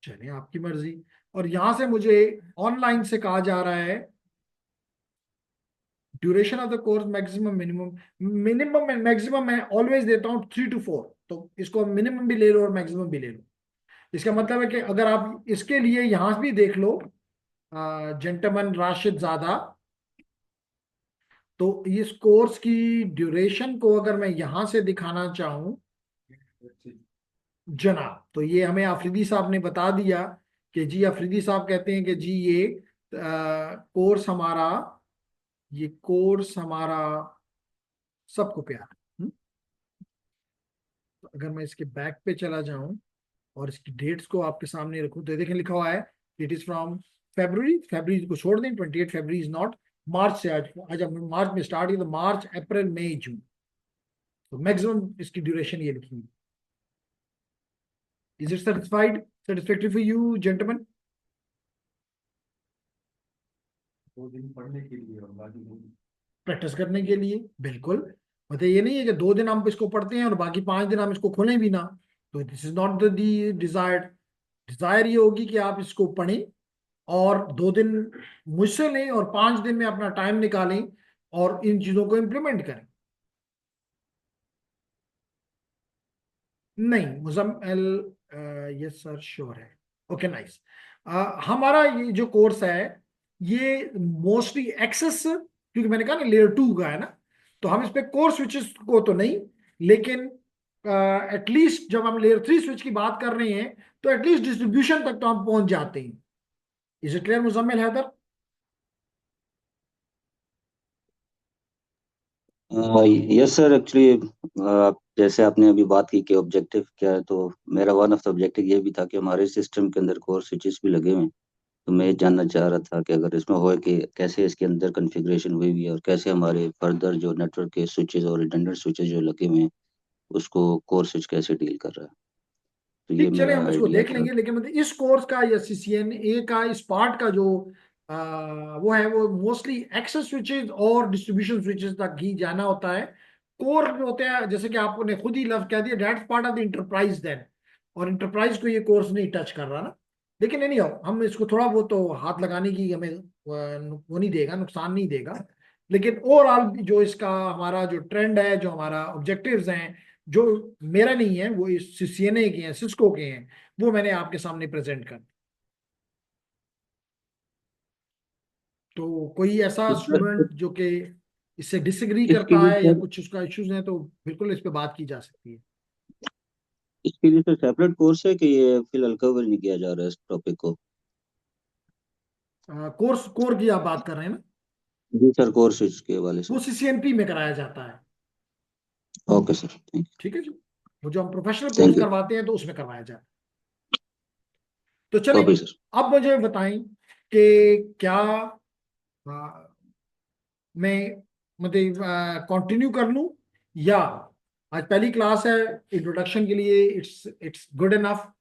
चलें, आपकी मर्जी। और यहां से मुझे ऑनलाइन से कहा जा रहा है duration of the course maximum minimum, minimum and maximum मैं ऑलवेज देता हूँ 3 to 4, तो इसको मिनिमम भी ले लो और मैक्सिमम भी ले लो। इसका मतलब है कि अगर आप इसके लिए यहां भी देख लो जेंटलमैन राशिद ज्यादा, तो इस कोर्स की ड्यूरेशन को अगर मैं यहां से दिखाना चाहूं जनाब, तो ये हमें आफरीदी साहब ने बता दिया कि जी, आफरीदी साहब कहते हैं कि जी ये कोर्स हमारा, ये कोर्स हमारा सबको प्यारा है। तो अगर मैं इसके बैक पे चला जाऊं और इसकी डेट्स को आपके सामने रखूं, तो देखें लिखा हुआ है it is from February. February को छोड़ दें, 28 फरवरी इज नॉट, मार्च से, आज अब मार्च में स्टार्ट किया, तो मार्च अप्रैल मई जून, तो मैक्सिमम इसकी ड्यूरेशन ये लिखी हुई। Is it satisfactory for you gentleman? 2 दिन पढ़ने के लिए और बाकी 2 दिन प्रैक्टिस करने के लिए, बिल्कुल। मतलब ये नहीं है कि 2 दिन हम इसको पढ़ते हैं और बाकी 5 दिन हम इसको खोलें भी ना, तो this is not the desired. Desire ये होगी कि आप इसको पढ़ें और 2 दिन मुझसे लें और 5 दिन में अपना टाइम निकालें और इन चीजों को इम्प्लीमेंट करें। नहीं मुजम्मिल, यस सर, श्योर है। Okay nice. हमारा ये जो कोर्स है ये मोस्टली एक्सेस, क्योंकि मैंने कहा ना लेयर 2 का है ना, तो हम इस पे कोर स्विचेस को तो नहीं, लेकिन एटलीस्ट जब हम लेयर 3 स्विच की बात कर रहे हैं तो एटलीस्ट डिस्ट्रीब्यूशन तक तो हम पहुंच जाते हैं। Is it clear Muzammil Haider? Yes sir, actually जैसे आपने अभी बात की कि ऑब्जेक्टिव क्या है, तो मेरा वन ऑफ द ऑब्जेक्टिव ये भी था कि हमारे सिस्टम के अंदर कोर स्विचेस भी लगे हुए हैं। तो मैं ये जानना चाह रहा था कि अगर इसमें हो कि कैसे इसके अंदर कॉन्फ़िगरेशन हुई हुई है और कैसे हमारे फर्दर जो नेटवर्क के स्विचेस और रिडंडेंट स्विचेस जो लगे हुए हैं उसको कोर स्विच कैसे डील कर रहा है। तो ये ठीक, चले मेरा हम इसको आइडिया देख था। लेंगे, लेकिन मतलब इस कोर्स का या CCNA का इस पार्ट का जो वो है वो मोस्टली एक्सेस स्विचेस और डिस्ट्रीब्यूशन स्विचेस तक ही जाना होता है। कोर जो होते हैं, जैसे कि आपने खुद ही लफ्ज कह दिया, that's part of the enterprise then, और इंटरप्राइज को ये कोर्स नहीं टच कर रहा ना। लेकिन नहीं हम इसको थोड़ा बहुत तो हाथ लगाने की हमें वो नहीं देगा, नुकसान नहीं देगा। लेकिन ओवरऑल जो इसका हमारा जो ट्रेंड है, जो हमारा ऑब्जेक्टिव्स हैं, जो मेरा नहीं है वो इस सीएनए के हैं, सिस्को के हैं, वो मैंने आपके सामने प्रेजेंट कर। तो कोई ऐसा इसका स्टूडेंट जो कि इससे डिसएग्री इसके करता लिए है या सर कुछ उसका इश्यूज है, तो बिल्कुल इस पे बात की जा सकती है। इसके लिए सर सेपरेट कोर्स है कि ये फिलहाल कवर नहीं किया जा रहा है इस टॉपिक को? कोर्स कोर की आप बात कर रहे हैं ना? जी सर, कोर्स इसके हवाले से। वो सीसीएनपी में कराया जाता है। ओके सर, थैंक ठीक है जी। वो जो हम प्रोफेशनल थैंक कोर्स यू। करवाते हैं तो उसमें करवाया जाता है। तो चलिए, ओके सर। अब मुझे बताएं कि क्या मैं मतलब कंटिन्यू कर लूं, या आज पहली क्लास है इंट्रोडक्शन के लिए, it's good enough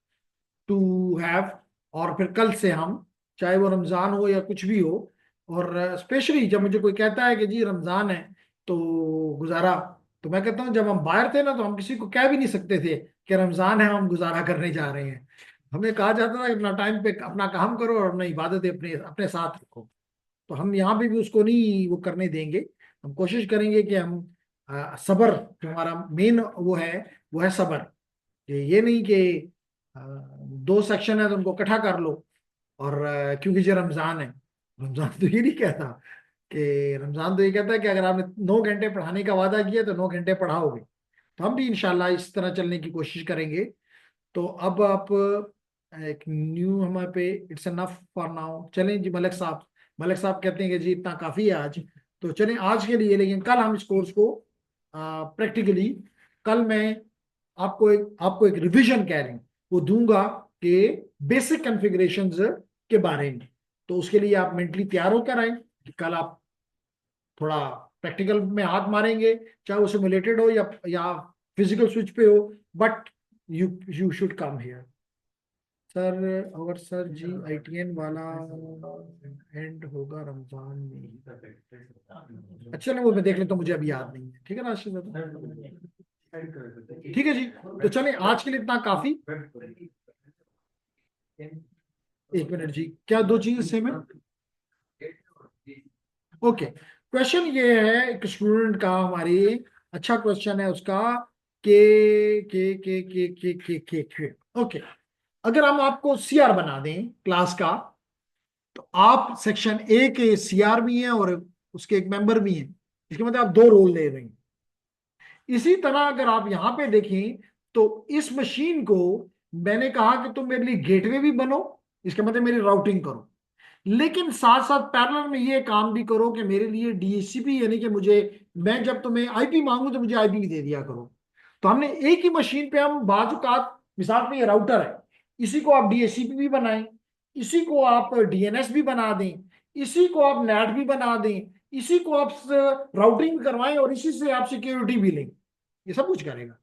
to have, और फिर कल से हम, चाहे वो रमजान हो या कुछ भी हो, और स्पेशली जब मुझे कोई कहता है कि जी रमजान है तो गुजारा, तो मैं कहता हूँ जब हम बाहर थे ना तो हम किसी को कह भी नहीं सकते थे कि रमजान है हम गुजारा करने जा रहे हैं। हमें कहा जाता था कि अपना टाइम पे अपना काम करो और अपनी इबादतें अपने अपने साथ रखो। तो हम यहाँ पे भी उसको नहीं वो करने देंगे। हम कोशिश करेंगे कि हम सब्र, जो हमारा मेन वो है सब्र। ये नहीं कि दो सेक्शन है तो उनको इकट्ठा कर लो, और क्योंकि ये रमजान है। रमजान तो ये नहीं कहता कि, रमजान तो ये कहता है कि अगर आपने 9 घंटे पढ़ाने का वादा किया तो 9 घंटे पढ़ाओगे। तो हम भी इंशाल्लाह इस तरह चलने की कोशिश करेंगे। तो अब आप एक न्यू हमारे पे, इट्स एनफ फॉर नाउ। चलें जी, मलिक साहब कहते हैं कि जी इतना काफी है आज, तो चलें आज के लिए। लेकिन कल हम इस कोर्स को प्रैक्टिकली, कल मैं आपको एक रिवीजन कह रहे हैं वो दूंगा कि बेसिक कॉन्फ़िगरेशंस के बारे में। तो उसके लिए आप मेंटली तैयार होकर आए कि कल आप थोड़ा प्रैक्टिकल में हाथ मारेंगे, चाहे वो सिमुलेटेड हो या फिजिकल स्विच पे हो, but you should come here. Sir, और सर जी आईटीएन वाला एंड होगा रमजान में ही। अच्छा ना, वो मैं देख लेता हूँ, मुझे अभी याद नहीं है। ठीक है ना आशीष साहब? ठीक है जी। तो चलें आज के लिए इतना काफी। एक मिनट जी, क्या दो चीजें सेम है? ओके। क्वेश्चन ये है एक स्टूडेंट का हमारी, अच्छा क्वेश्चन है उसका, के ओके। अगर हम आपको सीआर बना दें क्लास का, तो आप सेक्शन ए के सीआर भी हैं और उसके एक मेंबर भी हैं। इसके मतलब आप दो रोल ले रहे हैं। इसी तरह अगर आप यहां पे देखें तो इस मशीन को मैंने कहा कि तुम मेरे लिए गेटवे भी बनो, इसका मतलब मेरी राउटिंग करो, लेकिन साथ साथ पैरेलल में ये काम भी करो कि मेरे लिए डीएचसीपी, यानी कि मुझे, मैं जब तुम्हें आईपी मांगू तो मुझे आईपी भी दे दिया करो। तो हमने एक ही मशीन पे हम बाजुकात, मिसाल में ये राउटर है, इसी को आप डीएचसीपी भी बनाएं, इसी को आप डीएनएस भी बना दें, इसी को आप नेट भी बना दें, इसी को आप राउटिंग भी करवाएं और इसी से आप सिक्योरिटी भी लें, ये सब कुछ करेगा।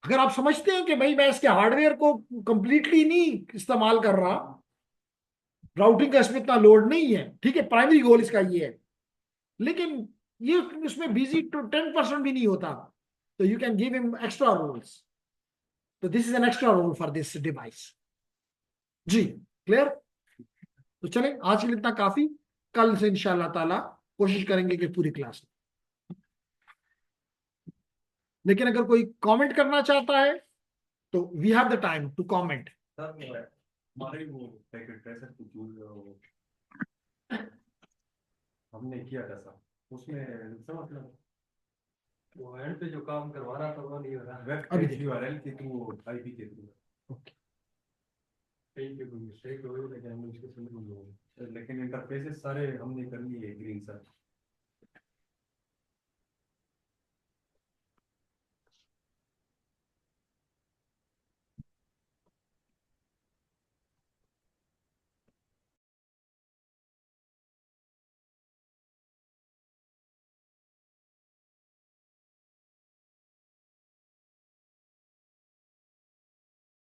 अगर आप समझते हैं कि भाई मैं इसके हार्डवेयर को कंप्लीटली नहीं इस्तेमाल कर रहा, राउटिंग का इसमें इतना लोड नहीं है, ठीक है, प्राइमरी गोल इसका ये है, लेकिन ये इसमें बिजी तो 10% भी नहीं होता, तो you can give him extra roles. तो this is an extra role for this device. जी, क्लियर? तो चलें आज के लिए इतना काफी। कल से इंशाल्लाह ताला कोशिश करेंगे कि पूरी क्लास, लेकिन अगर कोई कमेंट करना चाहता है तो we have the time to comment. हमारे वो पैकेट कैसे कुछ हमने किया था सर, उसमें मतलब वो एंड पे जो काम करवा रहा था वो नहीं हो रहा, वेब पेज यूआरएल के थ्रू, आईपी के थ्रू। ओके। कहीं पे कोई मिस्टेक हो गई लेकिन हम उसको समझ नहीं, लेकिन इंटरफेसेस सारे हमने कर लिए ग्रीन सर।